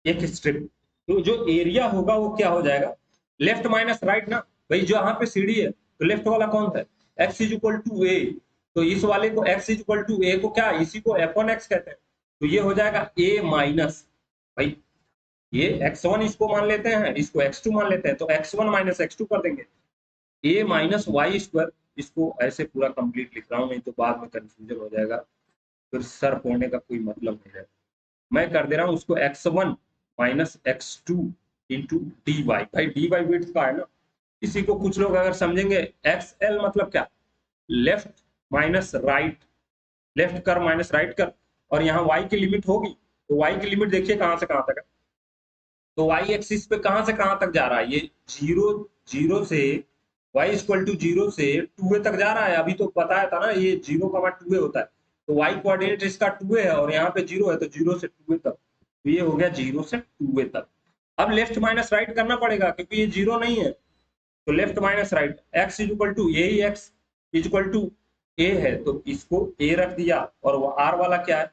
एक स्ट्रिप। तो जो एरिया होगा वो क्या हो जाएगा, लेफ्ट माइनस राइट ना, भाई जो यहाँ पे सीढ़ी है तो लेफ्ट वाला कौन है, x इज इक्वल टू ए, तो इस वाले को x इज इक्वल टू ए को क्या, इसी को f1x कहते हैं, तो ये हो जाएगा a माइनस, भाई ये x1 इसको मान लेते हैं, इसको x2 मान लेते हैं, तो x1 माइनस x2 कर देंगे, a माइनस वाई स्क्वायर। इसको ऐसे पूरा कंप्लीट लिख रहा हूँ, नहीं तो बाद में कंफ्यूजन हो जाएगा, फिर सर फोड़ने का कोई मतलब नहीं है। मैं कर दे रहा हूँ उसको x1 minus x2 into d y, भाई डी वाई विड्थ का है ना, इसी को कुछ लोग अगर समझेंगे एक्सएल मतलब क्या, लेफ्ट माइनस राइट, लेफ्ट कर माइनस राइट कर, और यहाँ y की लिमिट होगी, तो y की लिमिट देखिए कहां से कहां तक है, तो y एक्सिस पे कहां से कहां तक जा रहा है, ये 0 से y इक्वल टू 0 से 2a तक जा रहा है। अभी तो बताया था ना ये 0,2a होता है, तो y कोऑर्डिनेट इसका 2a है और यहाँ पे 0 है, तो 0 से 2a तक, तो ये हो गया 0 से 2a तक। अब लेफ्ट माइनस राइट करना पड़ेगा, क्योंकि ये 0 नहीं है, तो left minus right, x is equal to a, x is equal to a है, तो इसको a रख दिया, और वो r वाला क्या है,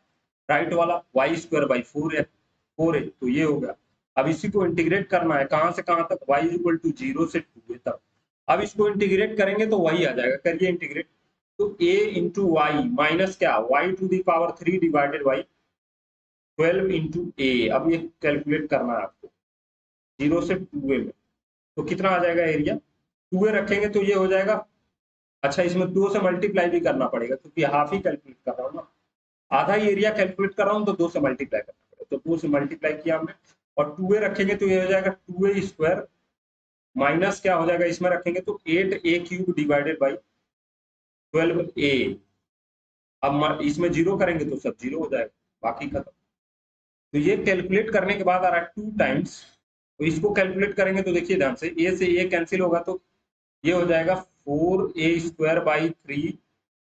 राइट वाला y स्क्वायर बाई 4a, तो ये हो गया। अब इसी को इंटीग्रेट करना है कहां से कहां तक, y इज इक्वल टू 0 से 2a तक। अब इसको इंटीग्रेट करेंगे तो वही आ जाएगा, करिए इंटीग्रेट, तो a इंटू वाई माइनस क्या, y to the power 3 divided by 12 into a. अब ये कैलकुलेट करना है आपको 0 से 2a में, तो कितना आ जाएगा एरिया, 2a रखेंगे तो ये हो जाएगा, अच्छा इसमें 2 से मल्टीप्लाई भी करना पड़ेगा, क्योंकि हाफ ही कैलकुलेट कर रहा हूँ ना, आधा ही एरिया कैलकुलेट कर रहा हूँ, तो 2 से मल्टीप्लाई करना पड़ेगा, तो 2 से मल्टीप्लाई किया हमने, और 2a रखेंगे तो ये हो जाएगा 2a स्क्वायर माइनस क्या हो जाएगा, इसमें रखेंगे तो 8a³ डिवाइडेड बाई 12a। अब इसमें 0 करेंगे तो सब 0 हो जाएगा, बाकी खत्म। तो ये कैलकुलेट करने के बाद आ रहा है 2 टाइम्स, तो इसको कैलकुलेट करेंगे तो देखिए ध्यान से, a से a कैंसिल होगा, तो ये हो जाएगा 4a² / 3।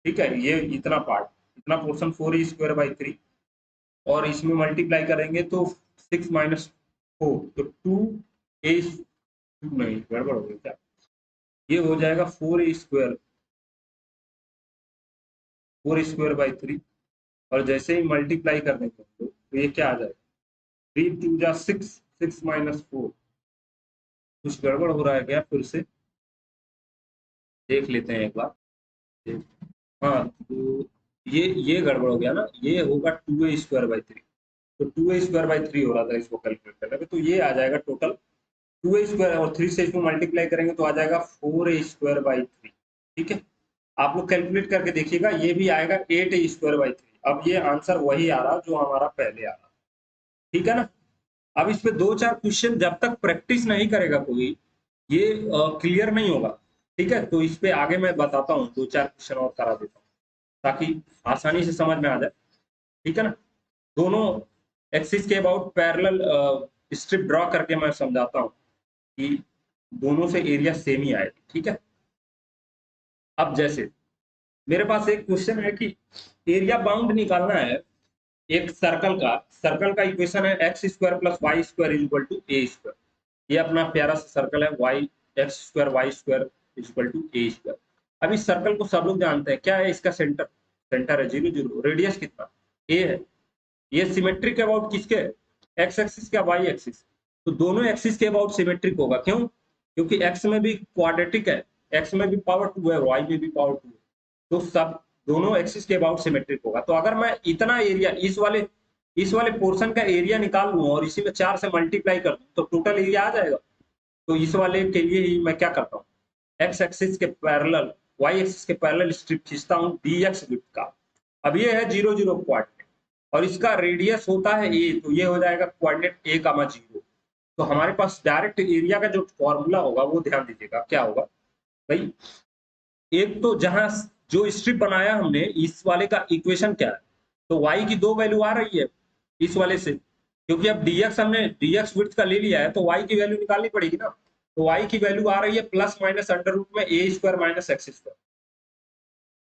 ठीक है, ये इतना पार्ट, इतना पोर्शन 4a² / 3, और इसमें मल्टीप्लाई करेंगे तो 6 माइनस 4, तो 2a, 2 नहीं गड़बड़ हो गई क्या, ये हो जाएगा 4a² / 3, और जैसे ही मल्टीप्लाई कर देंगे तो ये क्या आ जाएगा, 3 2 जा 6, 6 माइनस 4, कुछ गड़बड़ हो रहा है क्या, फिर से देख लेते हैं एक बार। हाँ, तो ये गड़बड़ हो गया ना, ये होगा 2a² / 3, तो 2a² / 3 हो रहा था इसको कैलकुलेट करने पे, तो ये आ जाएगा टोटल 2a² और 3 से इसको मल्टीप्लाई करेंगे तो आ जाएगा 4a² / 3। ठीक है, आप लोग कैलकुलेट करके देखिएगा, ये भी आएगा 8a² / 3। अब ये आंसर वही आ रहा जो हमारा पहले आ रहा। ठीक है ना। अब इस पे 2-4 क्वेश्चन जब तक प्रैक्टिस नहीं करेगा कोई, ये क्लियर नहीं होगा। ठीक है, तो इस पे आगे मैं बताता हूँ, 2-4 क्वेश्चन और करा देता हूँ ताकि आसानी से समझ में आ जाए। ठीक है ना। दोनों एक्सिस के अबाउट पैरेलल स्ट्रिप ड्रॉ करके मैं समझाता हूँ कि दोनों से एरिया सेम ही आएगी। ठीक है। अब जैसे मेरे पास एक क्वेश्चन है कि एरिया बाउंड निकालना है एक सर्कल का इक्वेशन है x² + y² = a²। ये अपना प्यारा सा सर्कल है, x² y² = a²। अब इस सर्कल को सब लोग जानते हैं, क्या है इसका सेंटर? सेंटर है 0 0। रेडियस कितना? a है। ये सिमेट्रिक अबाउट किसके? एक्स एक्सिस का वाई एक्सिस। तो दोनों एक्सिस के अबाउट सिमेट्रिक होगा। क्यों? क्योंकि एक्स में भी क्वाड्रेटिक है, एक्स में भी पावर 2 है, वाई में भी पावर 2 है, तो सब दोनों एक्सिस के अबाउट सिमेट्रिक होगा। तो अगर मैं इतना एरिया इस वाले पोर्शन का एरिया निकाल लूं और इसी में 4 से मल्टीप्लाई कर दूं तो टोटल एरिया आ जाएगा। तो इस वाले के लिए ही मैं क्या करता हूँ, एक्स एक्सिस के पैरेलल वाई एक्सिस के पैरेलल स्ट्रिप खींचता हूँ dx विड्थ का। अब ये है 0 0 क्वाड्रेंट और इसका रेडियस होता है ए, तो ये हो जाएगा कोऑर्डिनेट a, 0। तो हमारे पास डायरेक्ट एरिया का जो फॉर्मूला होगा वो ध्यान दीजिएगा क्या होगा भाई। एक तो जहां जो स्ट्रिप बनाया हमने इस वाले का इक्वेशन क्या है, तो y की 2 वैल्यू आ रही है इस वाले से, क्योंकि अब dx हमने dx विड्थ का ले लिया है तो y की वैल्यू निकालनी पड़ेगी ना। तो y की वैल्यू आ रही है ±√a²-x²।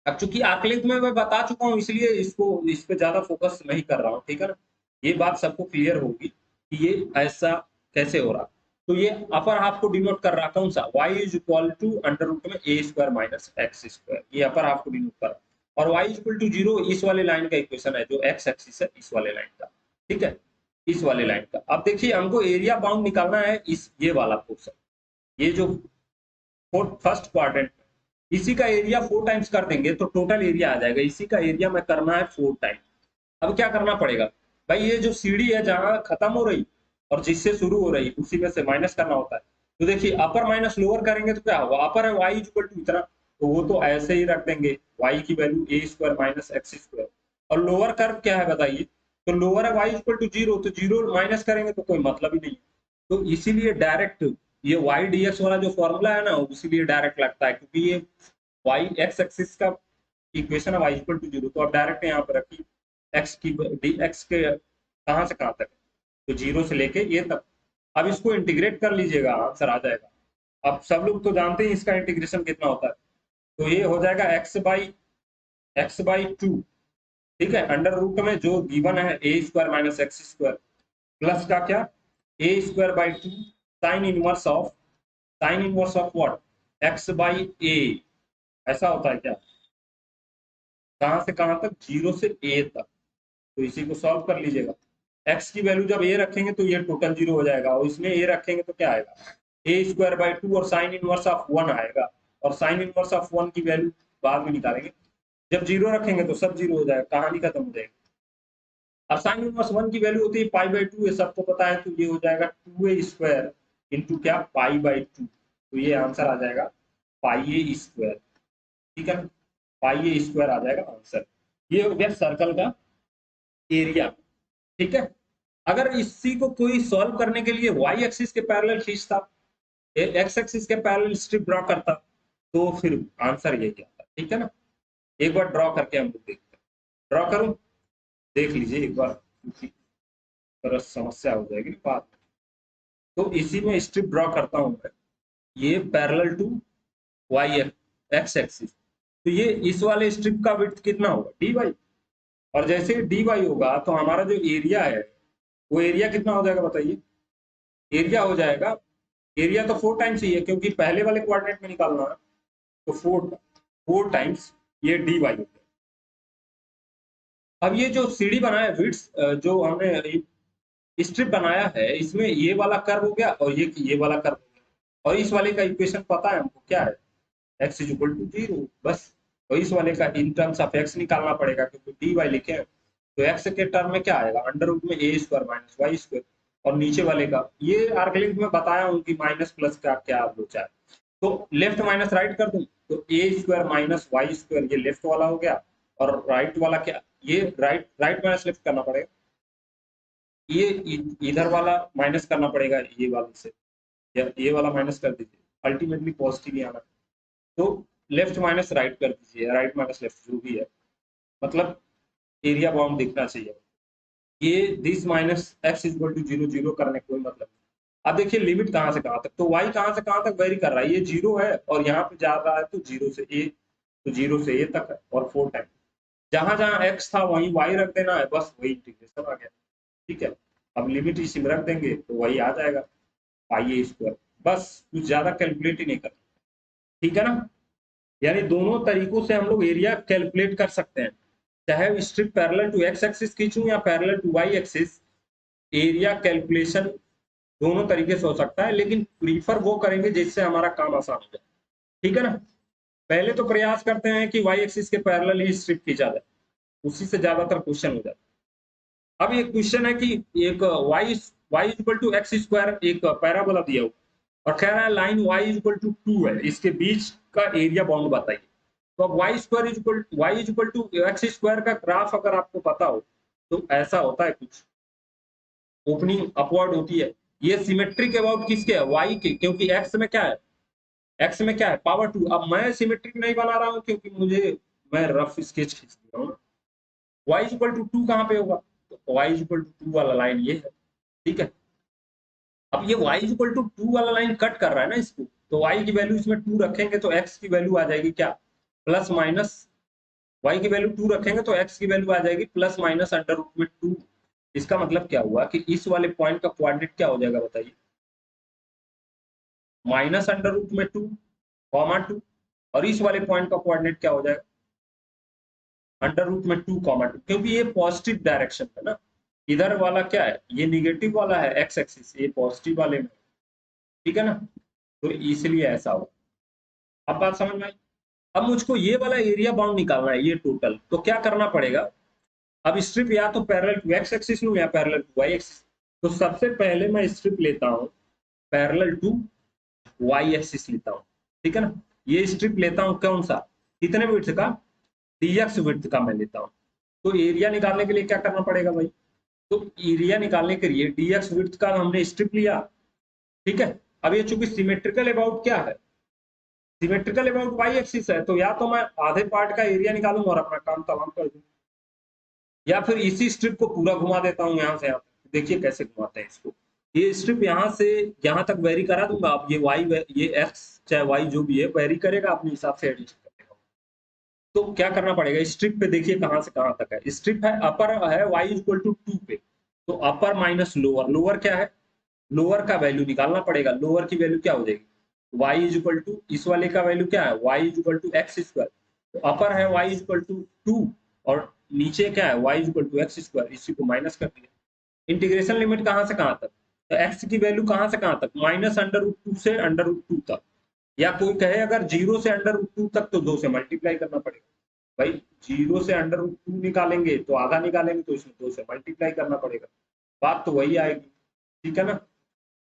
अब चूंकि आकलित में मैं बता चुका हूँ इसलिए इसको इस पे ज्यादा फोकस नहीं कर रहा हूँ। ठीक है ना। ये बात सबको क्लियर होगी कि ये ऐसा कैसे हो रहा। तो ये अपर हाफ को डिनोट कर रहा कौन सा, y = a²-x²। ये अपर हाफ को डिनोट कर रहा और y = 0 इस वाले लाइन का इक्वेशन है जो x एक्सिस है इस वाले लाइन का। ठीक है, इस वाले लाइन का। अब देखिए हमको एरिया बाउंड निकालना है इस ये वाला पोर्शन, ये जो फर्स्ट क्वाड्रेंट, इसी का एरिया 4 टाइम्स कर देंगे तो टोटल एरिया आ जाएगा। इसी का एरिया में करना है 4 टाइम्स। अब क्या करना पड़ेगा भाई, ये जो सीढ़ी है जहां खत्म हो रही और जिससे शुरू हो रही उसी में से माइनस करना होता है। तो देखिए अपर माइनस लोअर करेंगे तो क्या होगा, अपर है y = इतना, तो वो तो ऐसे ही रख देंगे, y की वैल्यू a² - x²। और लोअर कर्व क्या है बताइए, तो लोअर है y = 0, तो 0 माइनस करेंगे तो कोई मतलब ही नहीं। तो इसीलिए डायरेक्ट ये y dx वाला जो फॉर्मूला है ना इसीलिए डायरेक्ट लगता है, क्योंकि ये y x एक्सिस का इक्वेशन है y = 0। तो आप डायरेक्ट यहाँ पर रखिए x की dx के कहाँ से कहाँ तक, तो 0 से लेके ये तक। अब इसको इंटीग्रेट कर लीजिएगा, आंसर आ जाएगा। अब सब लोग तो जानते हैं इसका इंटीग्रेशन कितना होता है, तो ये हो जाएगा x/2। ठीक है, अंडर रूट में जो गिवन है a² - x² प्लस का क्या a²/2 sine inverse of what, x/a। ऐसा होता है क्या, कहां से कहां तक, 0 से a तक। तो इसी को सॉल्व कर लीजिएगा। x की वैल्यू जब a रखेंगे तो ये टोटल 0 हो जाएगा और इसमें a रखेंगे तो क्या आएगा, a² / 2 और साइन इनवर्स ऑफ 1 आएगा। और साइन इनवर्स ऑफ 1 की वैल्यू बाद में निकालेंगे, जब 0 रखेंगे तो सब 0 हो जाएगा, कहानी खत्म हो जाएगी। अब साइन इनवर्स 1 की वैल्यू होती है π/2, ये सबको पता है, तो ये हो जाएगा 2a² इंटू क्या π/2। तो ये आंसर आ जाएगा πa²। ठीक है, πa² आ जाएगा आंसर। ये हो गया सर्कल का एरिया। ठीक है, अगर इसी को कोई सॉल्व करने के लिए y एक्सिस के पैरेलल खींचता, x एक्सिस के पैरेलल स्ट्रिप ड्रॉ करता, तो फिर आंसर यही आता। ठीक है ना। एक बार ड्रॉ करके हम लोग देखते हैं, ड्रॉ करूं, देख लीजिए एक बार, तरह समस्या हो जाएगी बात। तो इसी में स्ट्रिप ड्रॉ करता हूं मैं, ये parallel to y x axis, तो ये इस वाले स्ट्रिप का विड्थ कितना होगा, dy। और जैसे dy होगा तो हमारा जो एरिया है वो एरिया कितना हो जाएगा बताइए, एरिया हो जाएगा, एरिया तो 4 टाइम्स ही है क्योंकि पहले वाले क्वाड्रेंट में निकालना है, तो 4 टाइम्स ये dy हो गया। अब ये जो सीढ़ी बनाया है विड्थ जो हमने स्ट्रिप बनाया है, इसमें ये वाला कर्व हो गया और ये वाला कर्व हो गया। और इस वाले का इक्वेशन पता है हमको क्या है, x = 0 बस। तो इस वाले का इन टर्म्स ऑफ x निकालना पड़ेगा क्योंकि dy लिखे हैं, तो x के टर्म में क्या आएगा, अंडर रूट में a² - y²। और नीचे वाले का ये आर्क लिंक में बताया हूँ कि माइनस प्लस का क्या लोचा है। तो लेफ्ट माइनस राइट कर दूं तो ए स्क्वायर माइनस वाई स्क्वायर, ये लेफ्ट वाला हो गया, और राइट वाला क्या, ये राइट राइट माइनस लेफ्ट करना पड़ेगा, ये इधर वाला माइनस करना पड़ेगा ये वाले से, या ये वाला माइनस कर दीजिए, अल्टीमेटली पॉजिटिव ही आना। तो लेफ्ट माइनस राइट कर दीजिए, राइट माइनस लेफ्ट जो भी है, मतलब एरिया बाउंड दिखना चाहिए। ये this minus x equal to zero, zero करने कोई मतलब नहीं। अब देखिए लिमिट कहाँ से कहाँ तक, तो y कहाँ से कहाँ तक वेरी कर रहा है, ये जीरो है और यहाँ पे जा रहा है तो जीरो से ए, तो जीरो से ए तक है और 4 टाइम, जहां जहां x था वहीं y रख देना है, बस वही इंटीग्रेशन आ गया। ठीक है, अब लिमिट इसी में रख देंगे तो वही आ जाएगा पाई ए स्क्वायर, बस कुछ ज्यादा कैलकुलेट ही नहीं करना। ठीक है ना, यानी दोनों तरीकों से हम लोग एरिया कैलकुलेट कर सकते हैं, चाहे strip parallel to x axis खींचूं या parallel to y axis, area calculation दोनों तरीके से हो सकता है, लेकिन प्रीफर वो करेंगे जिससे हमारा काम आसान हो जाए। ठीक है ना, पहले तो प्रयास करते हैं कि वाई एक्सिस के पैरेलल ही स्ट्रिप खींचा जाए, उसी से ज्यादातर क्वेश्चन हो जाता है। अब ये क्वेश्चन है कि एक y y equal to x square एक पैराबोला दिया हुआ और कह रहा है लाइन y इक्वल टू 2 है, इसके बीच का एरिया बाउंड बताइए। तो अब y equal to x square का ग्राफ अगर आपको पता हो तो ऐसा होता है कुछ, ओपनिंग अपवर्ड होती है, ये सिमेट्रिक अबाउट किसके है, y के, क्योंकि x में क्या है, x में क्या है पावर 2। अब मैं सिमेट्रिक नहीं बना रहा हूँ क्योंकि मुझे, मैं रफ स्केच खींच रहा हूँ, y इक्वल टू 2 कहाँ पे होगा, तो y इक्वल टू 2 वाला लाइन ये है। ठीक है, अब ये y इक्वल टू 2 वाला लाइन कट कर रहा है ना इसको, तो y की वैल्यू इसमें 2 रखेंगे तो x की वैल्यू आ जाएगी क्या, प्लस माइनस, y की वैल्यू 2 रखेंगे तो x की वैल्यू आ जाएगी प्लस माइनस अंडर रूट में 2। इसका मतलब क्या हुआ कि इस वाले पॉइंट का कोऑर्डिनेट क्या हो जाएगा बताइए, माइनस अंडर रूट में 2 कॉमा 2, और इस वाले पॉइंट का कोऑर्डिनेट क्या हो जाएगा, अंडर रूट में 2 कॉमा 2, क्योंकि ये पॉजिटिव डायरेक्शन है ना, इधर वाला क्या है, ये निगेटिव वाला है एक्स एक्सिस, ये पॉजिटिव वाले में। ठीक है ना, तो इसलिए ऐसा हो। अब बात समझ में आई। अब मुझको ये वाला एरिया बाउंड निकालना है, ये टोटल, तो क्या करना पड़ेगा, अब स्ट्रिप या तो पैरेलल टू एक्स एक्सिस लूं या पैरेलल टू वाई एक्सिस। तो सबसे पहले मैं स्ट्रिप लेता हूं पैरेलल टू वाई एक्सिस लेता हूं। ठीक है ना, ये स्ट्रिप लेता हूं कौन सा, कितने विड्थ का, डीएक्स विड्थ का मैं लेता हूं। तो एरिया निकालने के लिए क्या करना पड़ेगा भाई, तो एरिया निकालने के लिए डीएक्स विड्थ का हमने स्ट्रिप लिया। ठीक है, अब ये चूंकि सिमेट्रिकल अबाउट क्या है, सिमेट्रिकल अबाउट वाई एक्सिस है, तो या तो मैं आधे पार्ट का एरिया निकालूंगा और अपना काम तमाम कर दूंगा, या फिर इसी स्ट्रिप को पूरा घुमा देता हूँ यहाँ से यहाँ तक। देखिए कैसे घुमाते हैं इसको, ये स्ट्रिप यहाँ से यहाँ तक वेरी करा दूंगा, अब ये वाई, ये एक्स चाहे वाई जो भी है वेरी करेगा, अपने हिसाब से एडजस्ट करेगा। तो क्या करना पड़ेगा, स्ट्रिप पे देखिए कहाँ से कहाँ तक है, स्ट्रिप है अपर है वाई इक्वल टू 2 पे, तो अपर माइनस लोअर, लोअर क्या है, लोअर का वैल्यू निकालना पड़ेगा, लोअर की वैल्यू क्या हो जाएगी, y इज इक्वल टू, इस वाले का वैल्यू क्या है, y is equal to x square, तो अपर है y इज इक्वल टू 2 और नीचे क्या है y is equal to x square, इसी को माइनस कर दिया। इंटीग्रेशन लिमिट कहाँ से कहाँ तक, तो x की वैल्यू कहाँ से कहाँ तक, माइनस अंडर रूट 2 से अंडर रूट 2 तक, या कोई कहे अगर 0 से अंडर रूट 2 तक तो 2 से मल्टीप्लाई करना पड़ेगा। भाई 0 से अंडर रूट 2 निकालेंगे तो आधा निकालेंगे तो इसमें 2 से मल्टीप्लाई करना पड़ेगा, बात तो वही आएगी। ठीक है ना,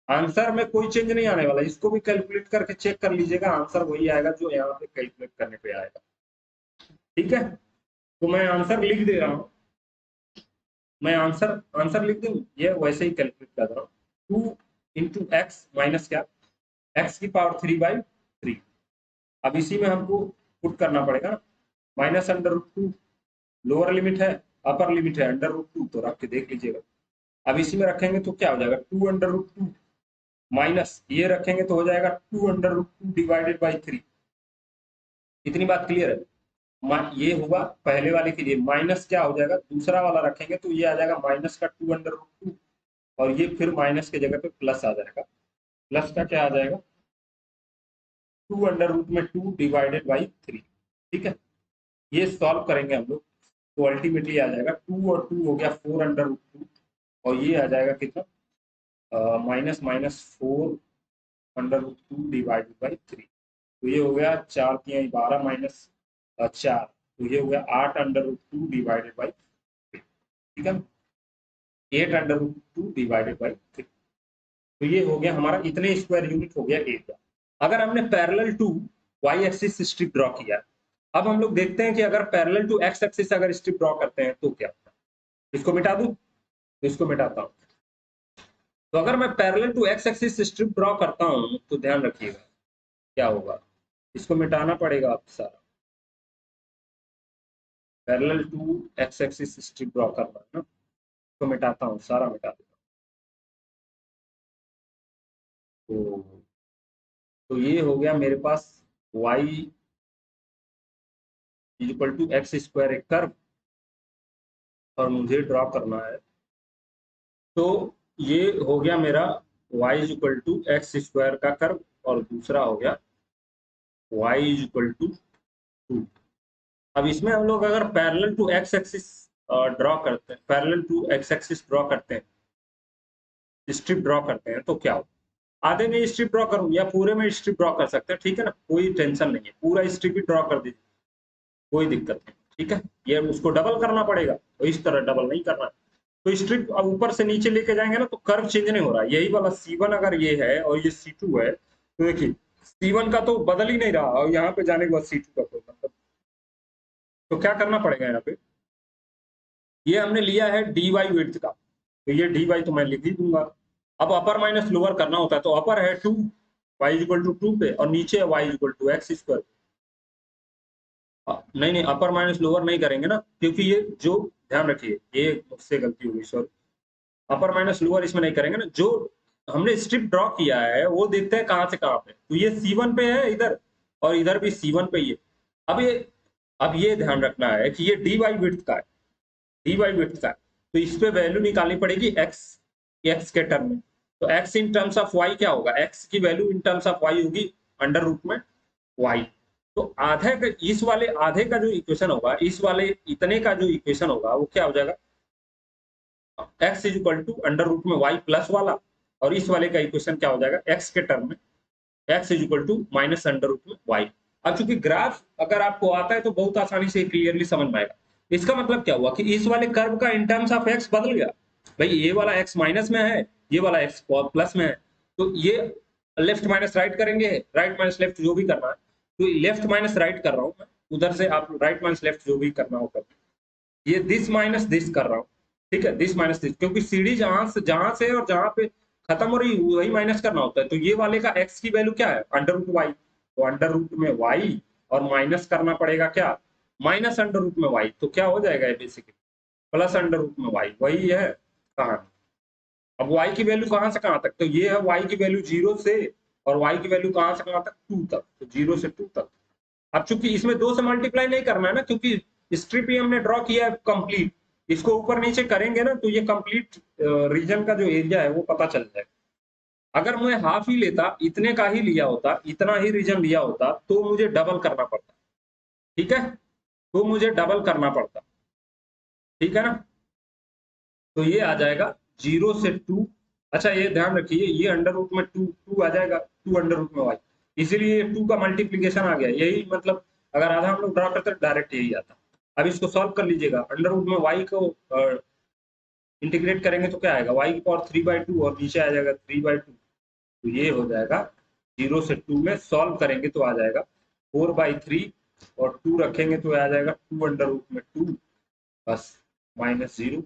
आंसर में कोई चेंज नहीं आने वाला, इसको भी कैलकुलेट करके चेक कर लीजिएगा, आंसर वही आएगा जो यहाँ पे कैलकुलेट करने पे आएगा। ठीक है, तो मैं आंसर लिख दे रहा हूँ, मैं आंसर आंसर लिख दूँ, ये वैसे ही कैलकुलेट कर रहा हूँ, 2 इंटू एक्स माइनस क्या, एक्स की पावर 3/3। अब इसी में हमको पुट करना पड़ेगा ना, minus under root 2, lower limit है, अपर लिमिट है अंडर रूट 2, तो रख के देख लीजिएगा। अब इसी में रखेंगे तो क्या हो जाएगा, 2 अंडर रूट 2 माइनस ये रखेंगे तो हो जाएगा 2 अंडर रूट 2 डिवाइडेड बाई 3। इतनी बात क्लियर है, ये होगा पहले वाले के लिए, माइनस क्या हो जाएगा, दूसरा वाला रखेंगे तो ये आ जाएगा माइनस का 2 अंडर रूट 2, और ये फिर माइनस के जगह पे प्लस आ जाएगा, प्लस का क्या आ जाएगा, 2 अंडर रूट में 2 डिवाइडेड बाई 3। ठीक है, ये सॉल्व करेंगे हम लोग तो अल्टीमेटली आ जाएगा 2 और 2 हो गया 4 अंडर रूट 2, और ये आ जाएगा कितना, minus minus 4 under root 2 divided by 3। तो ये हो गया 4 3 12 माइनस 4, तो ये हो गया 8 अंडर रूट 2 डिवाइडेड बाई 3। ठीक है, 8 अंडर रूट 2 डिवाइडेड बाई 3। तो ये हो गया हमारा, इतने स्क्वायर यूनिट हो गया एरिया। अगर हमने parallel to y axis strip draw किया, अब हम लोग देखते हैं कि अगर पैरेलल टू एक्स एक्सिस अगर स्ट्रिप ड्रॉ करते हैं तो क्या होता है। इसको मिटा दूं, तो इसको मिटाता हूं। तो अगर मैं parallel to x axis strip draw करता हूं तो ध्यान रखिएगा क्या होगा, इसको मिटाना पड़ेगा आप सारा। Parallel to x axis strip draw करना है ना, तो मिटाता हूं, सारा मिटा देता हूं। तो ये हो गया मेरे पास y is equal to x square एक कर्व, और मुझे ड्रॉ करना है। तो ये हो गया मेरा y is equal to x square का कर्व, और दूसरा हो गया y इज इक्वल टू 2। अब इसमें हम लोग अगर parallel to x axis draw करते हैं, parallel to x axis draw करते हैं, स्ट्रिप ड्रॉ करते हैं, तो क्या हो, आधे में स्ट्रिप ड्रॉ करूं या पूरे में स्ट्रिप ड्रॉ कर सकते हैं, ठीक है ना, कोई टेंशन नहीं है, पूरा स्ट्रिप ही ड्रॉ कर दीजिए, कोई दिक्कत नहीं, ठीक है। ये उसको डबल करना पड़ेगा, तो इस तरह डबल नहीं करना। तो स्ट्रिप ऊपर से नीचे लेके जाएंगे ना, तो कर्व चेंज नहीं हो रहा, यही वाला C1 अगर ये है और ये C2 है, तो देखिए C1 का तो बदल ही नहीं रहा, और यहाँ पे जाने के बाद C2 का कोई मतलब। तो क्या करना पड़ेगा यहाँ पे, ये हमने लिया है dy विड्थ का, तो ये dy तो मैं लिख ही दूंगा। अब अपर माइनस लोअर करना होता है, तो अपर है 2 y इक्वल टू 2 पे, और नीचे है y equal to x square. नहीं नहीं, अपर माइनस लोअर नहीं करेंगे ना, क्योंकि ये जो, ध्यान रखिए ये मुझसे गलती होगी, सॉरी। अपर माइनस लोअर इसमें नहीं करेंगे ना, जो हमने स्ट्रिप ड्रॉ किया है वो देखते हैं कहां से कहां पे, तो ये C1 पे है इधर, और इधर भी C1 पे ही है। अब ये ध्यान रखना है कि ये dy विड्थ का है, dy विड्थ का है, तो इस पे वैल्यू निकालनी पड़ेगी x के टर्म में। तो x in terms of y क्या होगा, x की value in terms of y होगी अंडर रूट में y। तो आधे का, इस वाले आधे का जो इक्वेशन होगा, इस वाले इतने का जो इक्वेशन होगा वो क्या हो जाएगा, x is equal to under root में y प्लस वाला, और इस वाले का इक्वेशन क्या हो जाएगा, x के टर्म में x is equal to minus under root में y। अब चूंकि ग्राफ अगर आपको आता है तो बहुत आसानी से क्लियरली समझ में आएगा। इसका मतलब क्या हुआ कि इस वाले कर्व का इन टर्म्स ऑफ x बदल गया, भाई ये वाला x माइनस में है, ये वाला x प्लस में है, तो ये लेफ्ट माइनस राइट करेंगे, राइट माइनस लेफ्ट जो भी करना है, तो लेफ्ट माइनस राइट कर रहा हूँ मैं, उधर से आप राइट माइनस लेफ्ट जो भी करना हो कर, ये दिस माइनस दिस कर रहा हूँ, ठीक है, दिस माइनस दिस, क्योंकि सीढ़ी जहां से और जहां पे खत्म हो रही वही माइनस करना होता है। तो ये वाले का x की वैल्यू क्या है, अंडर रूट वाई, तो अंडर रूट में y, और माइनस करना पड़ेगा क्या, माइनस अंडर रूट में y, तो क्या हो जाएगा बेसिकली प्लस अंडर रूट में y, वही है कहानी। अब y की वैल्यू कहां से कहां तक, तो ये है y की वैल्यू 0 से, और y की वैल्यू कहां से कहां तक, 2 तक, तो 0 से 2 तक। अब चूंकि इसमें 2 से मल्टीप्लाई नहीं करना है ना, क्योंकि स्ट्रिप ही हमने ड्रॉ किया है कंप्लीट, इसको ऊपर नीचे करेंगे ना तो ये कंप्लीट रीजन का जो एरिया है वो पता चल जाएगा। अगर मैं हाफ ही लेता, इतने का ही लिया होता, इतना ही रीजन लिया होता, तो मुझे डबल करना पड़ता, ठीक है, तो मुझे डबल करना पड़ता, ठीक है ना। तो ये आ जाएगा 0 से 2। अच्छा ये ध्यान रखिए, ये अंडर रूट में 2 आ जाएगा, 2 अंडर रूट में y, इसीलिए 2 का मल्टीप्लीकेशन आ गया, यही मतलब अगर आधा हम लोग ड्रा करते डायरेक्ट यही आता। अब इसको सॉल्व कर लीजिएगा, अंडर रूट में y को इंटीग्रेट करेंगे तो क्या आएगा, y की पावर 3/2, और नीचे आ जाएगा 3/2, तो ये हो जाएगा 0 से 2 में सॉल्व करेंगे तो आ जाएगा 4/3, और 2 रखेंगे तो आ जाएगा 2 अंडर रूट में 2 बस -0,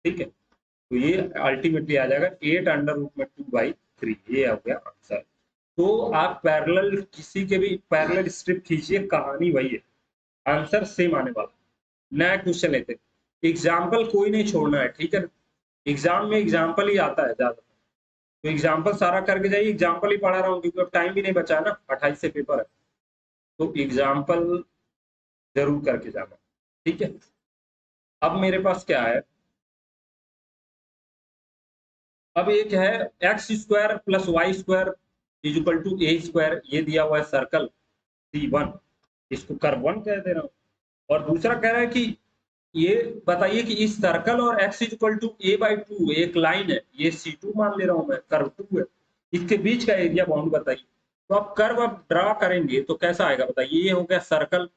ठीक है। तो ये अल्टीमेटली आ जाएगा 8 अंडर रूट में 2/3, ये हो गया आंसर। तो आप पैरेलल किसी के भी पैरेलल स्ट्रिप खींचिए, कहानी वही है, आंसर सेम आने वाला। नया क्वेश्चन लेते, एग्जाम्पल कोई नहीं छोड़ना है, ठीक है। एग्जाम में एग्जाम्पल ही आता है ज्यादा, तो एग्जाम्पल सारा करके जाइए, एग्जाम्पल ही पढ़ा रहा हूँ क्योंकि अब टाइम भी नहीं बचा है ना, 28 से पेपर है, तो एग्जाम्पल जरूर करके जाना, ठीक है। अब मेरे पास क्या है, अब एक है x square plus y square is equal to a square, ये दिया हुआ है सर्कल C1, इसको कर्व 1 कह दे रहा हूँ। और दूसरा कह रहा है कि ये बताइए कि इस सर्कल और x is equal to a/2 एक लाइन है, ये C2 मान ले रहा हूं मैं, कर्व 2 है, इसके बीच का एरिया बाउंड बताइए। तो आप कर्व अब ड्रा करेंगे तो कैसा आएगा बताइए, ये हो गया सर्कल,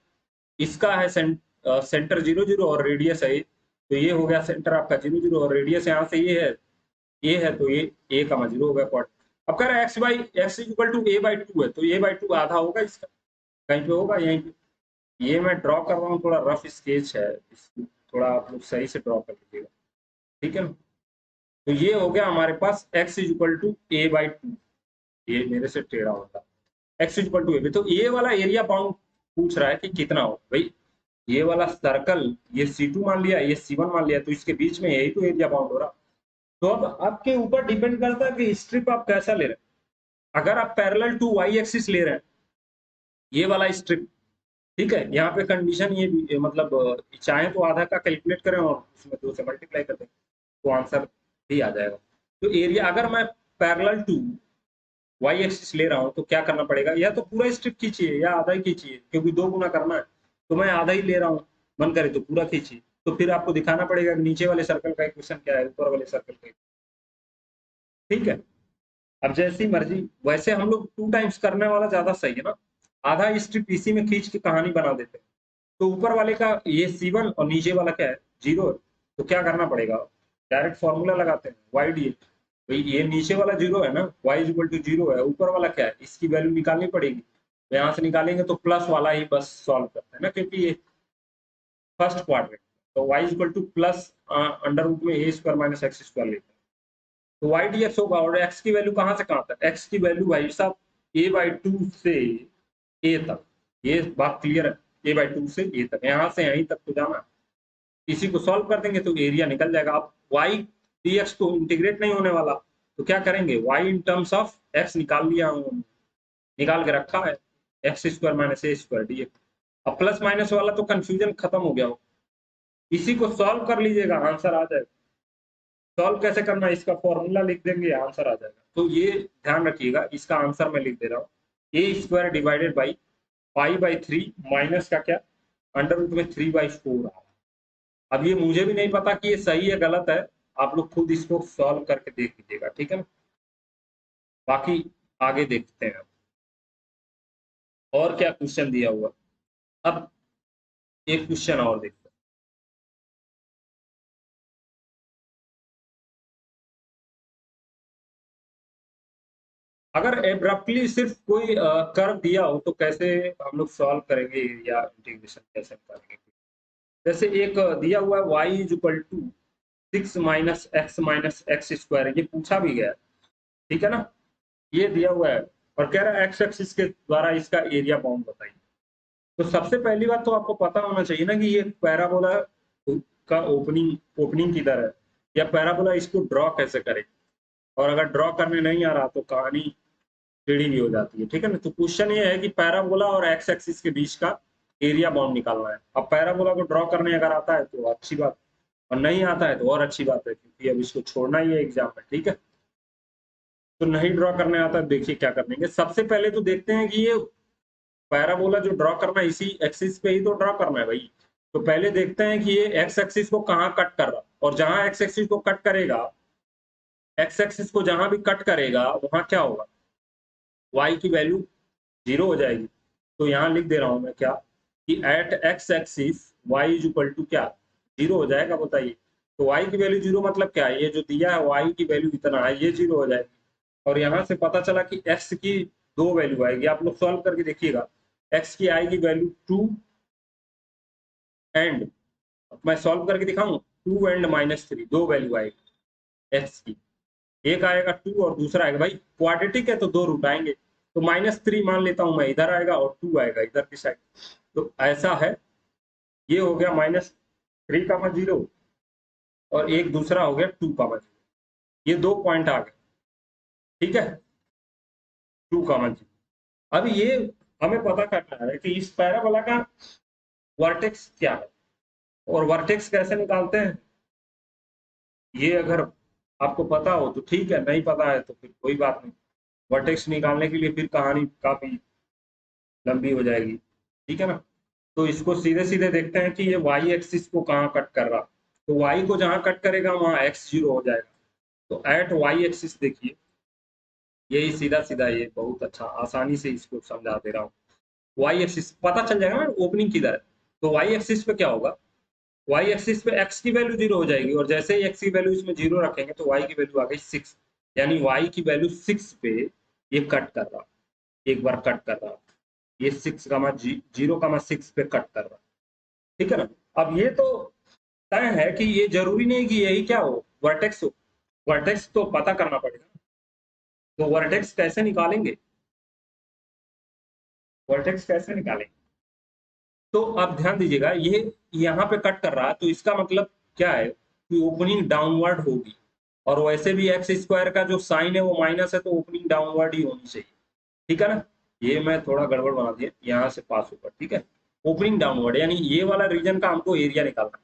इसका है सेंटर 0 0 और रेडियस है, तो ये हो गया सेंटर आपका 0 0 और रेडियस यहाँ से ये है, तो ये a, 0 हो गया पॉइंट। अब कह रहा है x इक्वल टू a/2 है, तो a/2 आधा होगा इसका, कहीं पे होगा यहीं पे। ये मैं ड्रॉ कर रहा हूँ, थोड़ा रफ स्केच है, इसको थोड़ा आप लोग सही से ड्रॉ कर लीजिएगा, ठीक है ना। तो ये हो गया हमारे पास x इक्वल टू a/2, ये मेरे से टेढ़ा होता, x इक्वल टू a, तो ये वाला एरिया बाउंड पूछ रहा है कि कितना हो भाई। ये वाला सर्कल, ये C2 मान लिया, ये C1 मान लिया, तो इसके बीच में यही तो एरिया बाउंड हो रहा। तो अब आपके ऊपर डिपेंड करता है कि स्ट्रिप आप कैसा ले रहे हैं। अगर आप पैरेलल टू वाई एक्सिस ले रहे हैं, ये वाला स्ट्रिप, ठीक है, यहाँ पे कंडीशन ये भी, मतलब चाहे तो आधा का कैलकुलेट करें और उसमें 2 से मल्टीप्लाई कर दें, तो आंसर भी आ जाएगा। तो एरिया अगर मैं पैरेलल टू वाई एक्सिस ले रहा हूँ तो क्या करना पड़ेगा, या तो पूरा स्ट्रिप खींचिए या आधा ही खींचिए, क्योंकि 2 गुना करना है, तो मैं आधा ही ले रहा हूँ, मन करे तो पूरा खींचिए। तो फिर आपको दिखाना पड़ेगा कि नीचे वाले सर्कल का इक्वेशन क्या है, ऊपर वाले सर्कल का, ठीक है। अब जैसी मर्जी, वैसे हम लोग 2 टाइम्स करने वाला ज्यादा सही है ना, आधा स्ट्रिप इसी में खींच के कहानी बना देते हैं। तो ऊपर वाले का ये C1 और नीचे वाला क्या है, 0 है, तो क्या करना पड़ेगा, डायरेक्ट फॉर्मूला लगाते हैं वाई डी एक्स। भाई ये नीचे वाला 0 है ना, y इक्वल टू 0 है, ऊपर वाला क्या है, इसकी वैल्यू निकालनी पड़ेगी, तो यहाँ से निकालेंगे तो प्लस वाला ही बस सॉल्व करते हैं ना, क्योंकि ये फर्स्ट क्वाड्रेंट, तो y equal to plus under root में a square minus x square लेते हैं, तो वाई डी एक्स होगा। और x की वैल्यू कहाँ से कहाँ तक, x की वैल्यू भाई साहब a/2 से a तक, ये बात क्लियर है, a/2 से a तक, यहाँ से यहीं तक तो जाना। इसी को सॉल्व कर देंगे तो एरिया निकल जाएगा। अब y dx तो इंटीग्रेट नहीं होने वाला, तो क्या करेंगे, y in terms of x निकाल लिया हूँ, निकाल के रखा है, एक्स स्क्वायर माइनस ए स्क्वायर डी एक्स। अब प्लस माइनस वाला तो कंफ्यूजन खत्म हो गया हो, इसी को सॉल्व कर लीजिएगा, आंसर आ जाएगा। सॉल्व कैसे करना है, इसका फॉर्मूला लिख देंगे, आंसर आ जाएगा। तो ये ध्यान रखिएगा, इसका आंसर मैं लिख दे रहा हूँ, ए स्क्वायर डिवाइडेड बाई पाई/3 माइनस का क्या, अंडर रूट में 3/4 आ। अब ये मुझे भी नहीं पता कि ये सही है गलत है, आप लोग खुद इसको सॉल्व करके देख लीजिएगा, ठीक है ना। बाकी आगे देखते हैं और क्या क्वेश्चन दिया हुआ। अब एक क्वेश्चन और देखते हैं। अगर एब्रप्टली सिर्फ कोई कर्व दिया हो तो कैसे हम लोग सॉल्व करेंगे या इंटीग्रेशन कैसे करेंगे। जैसे एक दिया हुआ है y is equal to 6 minus x square, ये पूछा भी गया, ठीक है ना, ये दिया हुआ है, और कह रहा है एक्स एक्सिस के द्वारा इसका एरिया बाउंड बताइए। तो सबसे पहली बात तो आपको पता होना चाहिए ना कि ये पैराबोला का ओपनिंग किधर है, या पैराबोला इसको ड्रॉ कैसे करें, और अगर ड्रॉ करने नहीं आ रहा तो कहानी टेढ़ी भी हो जाती है, ठीक है ना। तो क्वेश्चन ये है कि पैराबोला और एक्स एक्सिस के बीच का एरिया बाउंड निकालना है। अब पैराबोला को ड्रॉ करने अगर आता है तो अच्छी बात, और नहीं आता है तो और अच्छी बात है, क्योंकि अब इसको छोड़ना ही है एग्जाम में, ठीक है। तो नहीं ड्रॉ करने आता है, देखिए क्या कर देंगे। सबसे पहले तो देखते हैं कि ये पैराबोला जो ड्रॉ करना है इसी एक्सिस पे ही तो ड्रॉ करना है भाई। तो पहले देखते हैं कि ये एक्स एक्सिस को कहाँ कट कर रहा, और जहां एक्स एक्सिस को कट करेगा, एक्स एक्सिस को जहां भी कट करेगा वहां क्या होगा, y की वैल्यू 0 हो जाएगी। तो यहाँ लिख दे रहा हूं मैं क्या, कि at x axis y is equal to क्या, 0 हो जाएगा, बताइए। तो y की वैल्यू 0 मतलब क्या है, ये जो दिया है y की वैल्यू इतना है, ये 0 हो जाएगी। और यहाँ से पता चला कि x की 2 वैल्यू आएगी, आप लोग सॉल्व करके देखिएगा, x की आएगी वैल्यू 2 एंड, मैं सॉल्व करके दिखाऊं, 2 एंड -3, 2 वैल्यू आएगी x की, एक आएगा 2 और दूसरा आएगा, भाई क्वाड्रेटिक है तो 2 रूट आएंगे, तो -3 मान लेता हूं मैं, इधर आएगा और 2 आएगा इधर की साइड। तो ऐसा है, ये हो गया -3,0 और एक दूसरा हो गया 2,0, ये 2 पॉइंट आ गए, ठीक है, 2,0। अब ये हमें पता करना है कि इस पैराबोला का वर्टेक्स क्या है, और वर्टेक्स कैसे निकालते हैं, ये अगर आपको पता हो तो ठीक है, नहीं पता है तो फिर कोई बात नहीं। वर्टेक्स निकालने के लिए फिर कहानी काफी लंबी हो जाएगी, ठीक है ना। तो इसको सीधे सीधे देखते हैं कि ये वाई एक्सिस को कहाँ कट कर रहा, तो वाई को जहां कट करेगा वहां एक्स 0 हो जाएगा। तो एट वाई एक्सिस देखिए, यही सीधा सीधा, ये बहुत अच्छा आसानी से इसको समझा दे रहा हूँ। वाई एक्सिस पता चल जाएगा ना ओपनिंग किधर है, तो वाई एक्सिस पे क्या होगा, वाई एक्सिस पे एक्स की वैल्यू 0 हो जाएगी, और जैसे ही एक्स की वैल्यू इसमें 0 रखेंगे तो वाई की वैल्यू आ गई 6। यानी y की वैल्यू 6 पे ये कट कर रहा, एक बार कट कर रहा, ये 0,6 पे कट कर रहा, ठीक है ना। अब ये तो तय है कि ये जरूरी नहीं कि यही क्या हो, वर्टेक्स हो। वर्टेक्स तो पता करना पड़ेगा। तो वर्टेक्स कैसे निकालेंगे, वर्टेक्स कैसे निकालेंगे? तो आप ध्यान दीजिएगा, ये यहाँ पे कट कर रहा है, तो इसका मतलब क्या है कि ओपनिंग डाउनवर्ड होगी। और वैसे भी एक्स स्क्वायर का जो साइन है वो माइनस है, तो ओपनिंग डाउनवर्ड ही होनी चाहिए, ठीक है ना। ये मैं थोड़ा गड़बड़ बना दिया, यहाँ से पास होकर, ठीक है। ओपनिंग डाउनवर्ड यानी ये वाला रीजन का हमको एरिया निकालना है।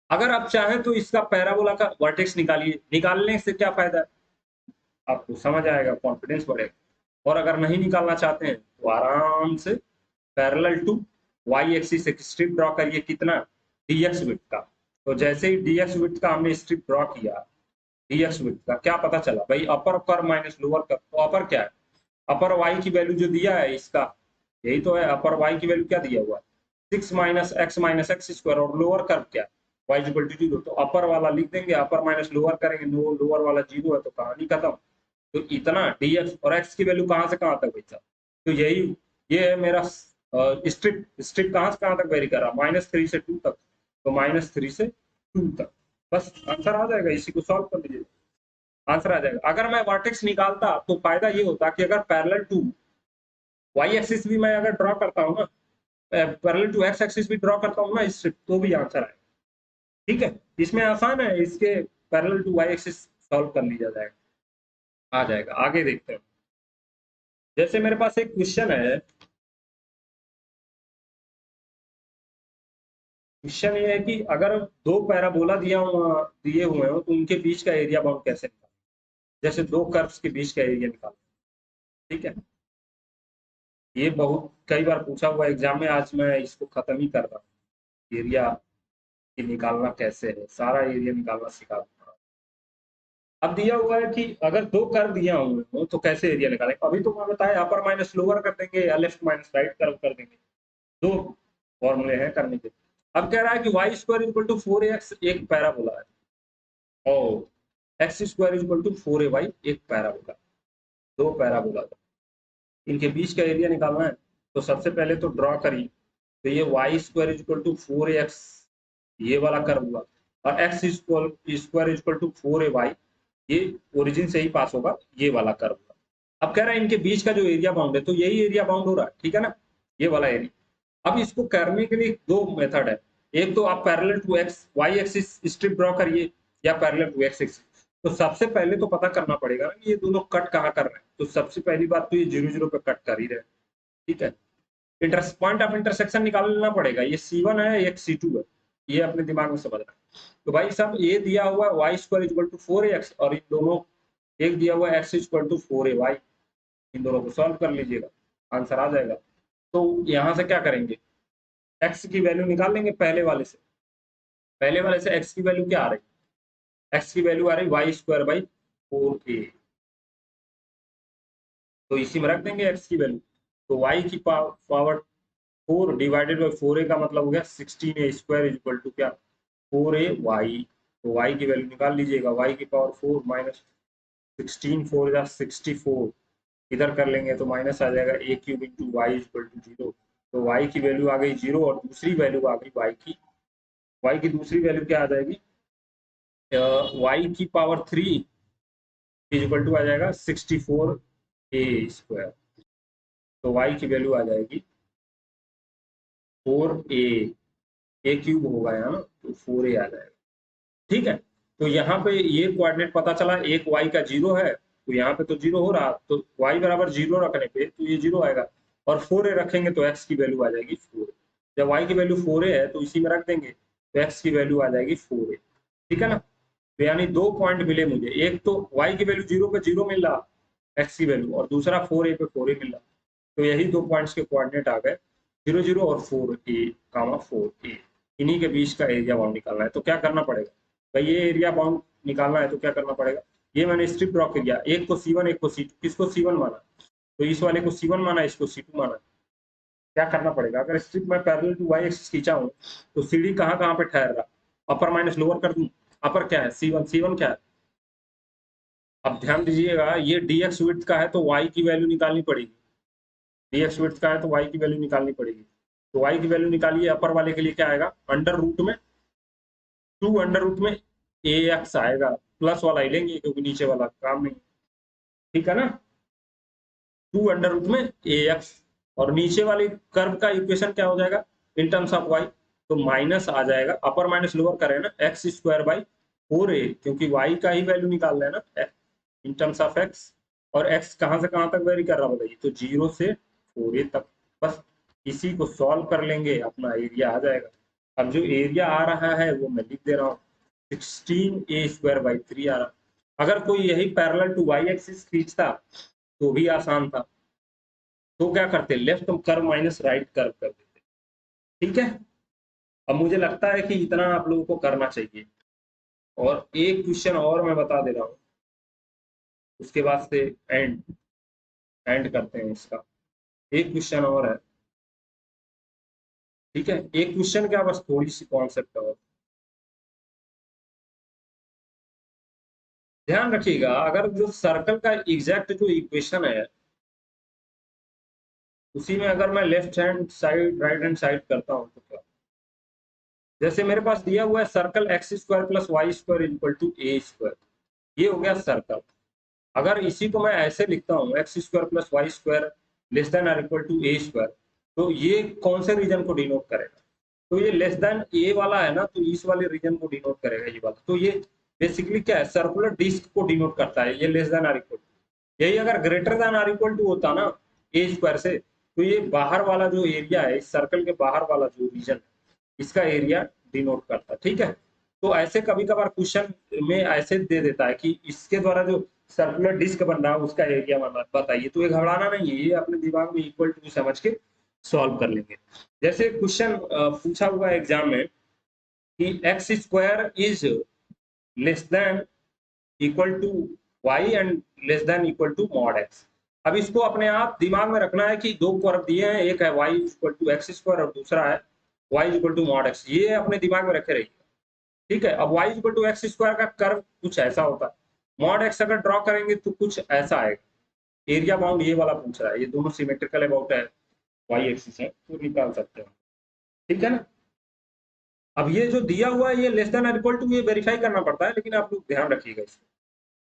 अगर आप चाहें तो इसका पैराबोला का वर्टेक्स निकालिए, निकालने से क्या फायदा है, आपको समझ आएगा, कॉन्फिडेंस बढ़ेगा। और अगर नहीं निकालना चाहते हैं तो आराम से पैरेलल टू वाई एक्सिस एक स्ट्रिप ड्रॉ करिए, कितना, डीएक्स विड्थ का। तो जैसे ही डीएक्स विड्थ का हमने स्ट्रिप ड्रॉ किया, डीएक्स विड्थ का क्या पता चला भाई, अपर कर माइनस लोअर कर। तो अपर क्या है, अपर वाई की वैल्यू जो दिया है इसका, यही तो है, अपर वाई की वैल्यू क्या दिया हुआ है, 6 माइनस एक्स स्क्वायर। और लोअर कर्व क्या, वाई इक्वल टू 0। तो अपर वाला लिख देंगे, अपर माइनस लोअर करेंगे, लोअर वाला 0 है तो कहानी खत्म। तो इतना डीएक्स और एक्स की वैल्यू कहाँ से कहाँ तक भाई साहब, तो यही, ये है मेरा स्ट्रिप। स्ट्रिप कहाँ से कहाँ तक वेरी कर रहा, -3 से 2 तक। तो -3 से 2 तक, बस आंसर आ जाएगा, इसी को सॉल्व कर लीजिए, आंसर आ जाएगा। अगर मैं वर्टेक्स निकालता तो फायदा ये होता कि अगर पैरेलल टू वाई एक्सिस भी मैं अगर ड्रॉ करता हूँ ना, पैरेलल टू एक्स एक्सिस भी ड्रॉ करता हूँ ना इस तो भी आंसर आएगा, ठीक है। इसमें आसान है, इसके parallel to y axis solve कर लिया जाएगा, आ जाएगा। आगे देखते हैं, जैसे मेरे पास एक क्वेश्चन है। क्वेश्चन ये है कि अगर दो पैराबोला दिए हुए हो तो उनके बीच का एरिया बाउंड कैसे निकालें, जैसे दो कर्व्स के बीच का एरिया निकालें, ठीक है। ये बहुत कई बार पूछा हुआ एग्जाम में, आज मैं इसको खत्म ही कर रहा हूँ। एरिया निकालना कैसे है, सारा एरिया निकालना सिखा दूंगा। अब दिया हुआ है कि अगर दो कर्व दिया हुए हो तो कैसे एरिया निकालें। अभी तो मैं बताया अपर माइनस लोअर कर देंगे या लेफ्ट माइनस राइट कर्व कर देंगे, दो फॉर्मूले हैं करने के। अब कह रहा है कि Y square equal to 4x एक पैराबोला है, और x square equal to 4ay एक पैराबोला, दो पैराबोला, इनके बीच का एरिया निकालना है। तो सबसे पहले तो ड्रॉ करिए, तो ये Y square equal to 4x ये वाला कर्व हुआ, और x square equal to 4ay ये ओरिजिन से ही पास होगा, ये वाला कर्व हुआ। अब कह रहा है इनके बीच का जो एरिया बाउंड है, तो यही एरिया बाउंड हो रहा है, ठीक है ना, ये वाला एरिया। अब इसको करने के लिए दो मेथड है, एक तो आप parallel to x y axis strip draw करिए, या पैरेलल टू एक्स एक्सिस। तो सबसे पहले तो पता करना पड़ेगा ना कि ये दोनों कट कहाँ कर रहे हैं। तो सबसे पहली बात तो ये 0 0 पे कट कर ही रहे, ठीक है। पॉइंट ऑफ इंटरसेक्शन निकालना पड़ेगा, ये C1 है, एक C2 है, ये अपने दिमाग में समझना। तो भाई साहब ये दिया हुआ है Y square equal to 4x, और इन दोनों एक दिया हुआ है एक्स इक्वल टू 4ay, इन दोनों को सॉल्व कर लीजिएगा, आंसर आ जाएगा। तो यहाँ से क्या करेंगे, एक्स की वैल्यू निकाल लेंगे पहले वाले से। पहले वाले से एक्स की वैल्यू क्या आ रही है, एक्स की वैल्यू आ रही वाई स्क्वायर बाई 4a, तो इसी में रख देंगे एक्स की वैल्यू। तो वाई की पावर 4 डिवाइडेड बाई 4a का मतलब हो गया 16a स्क्वायर इक्वल टू क्या, 4ay। तो y की वैल्यू निकाल लीजिएगा, y की पावर 4 माइनस 16, 4 या 64, इधर कर लेंगे तो माइनस आ जाएगा, a cube into y equal to 0। तो y की वैल्यू आ गई 0, और दूसरी वैल्यू आ गई y की दूसरी वैल्यू क्या आ जाएगी, y की पावर 3 इक्वल टू आ जाएगा 64a स्क्वायर। तो y की वैल्यू आ जाएगी 4a, a क्यूब होगा यहाँ ना, तो 4a आ जाएगा, ठीक है। तो यहाँ पे ये कोऑर्डिनेट पता चला, एक y का 0 है, तो यहाँ पे तो 0 हो रहा, तो y बराबर 0 रखने पे तो ये 0 आएगा, और 4a रखेंगे तो x की वैल्यू आ जाएगी 4। जब y की वैल्यू 4a है तो इसी में रख देंगे, तो x की वैल्यू आ जाएगी 4a, ठीक है ना। तो यानी दो पॉइंट मिले मुझे, एक तो y की वैल्यू 0 पे 0 मिल रहा, x की वैल्यू, और दूसरा 4a पे 4a मिल रहा। तो यही दो पॉइंट्स के कोऑर्डिनेट आ गए, 0 0 और 4a कामा 4a। इन्हीं के बीच का एरिया बाउंड निकालना है, तो क्या करना पड़ेगा भाई, ये एरिया बाउंड निकालना है तो क्या करना पड़ेगा, ये मैंने स्ट्रिप ड्रॉ किया, एक को C1 एक को C2, किसको C1 माना, तो इस वाले को C1 माना, इसको C2 माना। क्या करना पड़ेगा, अगर स्ट्रिप में पैरेलल टू वाई एक्सिस खींचा हूं तो सीडी कहाँ कहाँ पे ठहर रहा, अपर माइनस लोअर कर दूं। अपर क्या है C1, C1 क्या है, अब ध्यान दीजिएगा, ये dx विड्थ का है तो y की वैल्यू निकालनी पड़ेगी। dx विड्थ का है तो y की वैल्यू निकालनी पड़ेगी। तो y की वैल्यू निकालिए, अपर वाले के लिए क्या आएगा, अंडर रूट में 2 अंडर रूट में ax आएगा, प्लस वाला ही लेंगे क्योंकि नीचे वाला काम नहीं, ठीक है ना। 2 अंडर रूट में ax, और नीचे वाली कर्व का इक्वेशन क्या हो जाएगा इन टर्म्स ऑफ y, तो माइनस आ जाएगा, अपर माइनस लोअर करें ना, एक्स स्क्वायर बाई 4a, क्योंकि y का ही वैल्यू निकालना है ना इन टर्म्स ऑफ x, और x कहां से कहां तक वेरी कर रहा बताइए, तो 0 से 4a तक। बस इसी को सॉल्व कर लेंगे, अपना एरिया आ जाएगा। अब जो एरिया आ रहा है वो मैं लिख दे रहा हूँ, 16a स्क्वायर बाई 3 आ रहा। अगर कोई यही पैरेलल टू y एक्सिस खींचता तो भी आसान था, तो क्या करते, left curve minus right curve कर देते, ठीक है। अब मुझे लगता है कि इतना आप लोगों को करना चाहिए, और एक क्वेश्चन और मैं बता दे रहा हूँ, उसके बाद से एंड एंड करते हैं इसका। एक क्वेश्चन और है, ठीक है, एक क्वेश्चन क्या, बस थोड़ी सी कॉन्सेप्ट और ध्यान रखिएगा। अगर जो सर्कल का एग्जैक्ट जो इक्वेशन है, उसी में अगर मैं left hand side right hand side करता हूँ तो क्या, जैसे मेरे पास दिया हुआ है circle x square plus y square equal to a square, ये हो गया सर्कल। अगर इसी को मैं ऐसे लिखता हूँ x square plus y square less than or equal to a square, तो ये कौन से रीजन को डिनोट करेगा, तो ये लेस देन ए वाला है ना, तो इस वाले रीजन को डिनोट करेगा ये वाला। तो ये बेसिकली क्या है, सर्कुलर डिस्क को डिनोट करता है, ये less than or equal to. यही अगर greater than or equal to होता ना ए स्क्वायर से, तो ये बाहर वाला जो एरिया है, इस सर्कल के बाहर वाला जो रीजन है, इसका एरिया डिनोट करता है, ठीक है। तो ऐसे कभी कभार क्वेश्चन में ऐसे दे देता है कि इसके द्वारा जो सर्कुलर डिस्क बन रहा है उसका एरिया बताइए, तो ये घबराना नहीं है, ये अपने दिमाग में इक्वल टू समझ के सॉल्व कर लेंगे। जैसे क्वेश्चन पूछा हुआ है एग्जाम में कि x square is less than equal to y and less than equal to mod x. अब इसको अपने आप दिमाग में रखना है कि दो कर्व दिए हैं, एक है y equal to x square और दूसरा है y equal to mod x, ये अपने दिमाग में रखे रहिए, ठीक है। अब y equal to x square का कर्व कुछ ऐसा होता है, मॉड एक्स अगर ड्रॉ करेंगे तो कुछ ऐसा आएगा। एरिया बाउंड ये वाला पूछ रहा है, ये दोनों सिमेट्रिकल अबाउट है, वाई एक्सिस है, तो निकाल सकते हैं, ठीक है ना। अब ये जो दिया हुआ है ये लेस देन इक्वल टू, ये वेरीफाई करना पड़ता है, लेकिन आप लोग ध्यान रखिएगा इसको,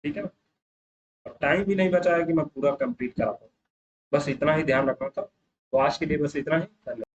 ठीक है ना। अब टाइम भी नहीं बचा है कि मैं पूरा कंप्लीट करा पाऊँ, बस इतना ही ध्यान रखना था। तो आज के लिए बस इतना ही।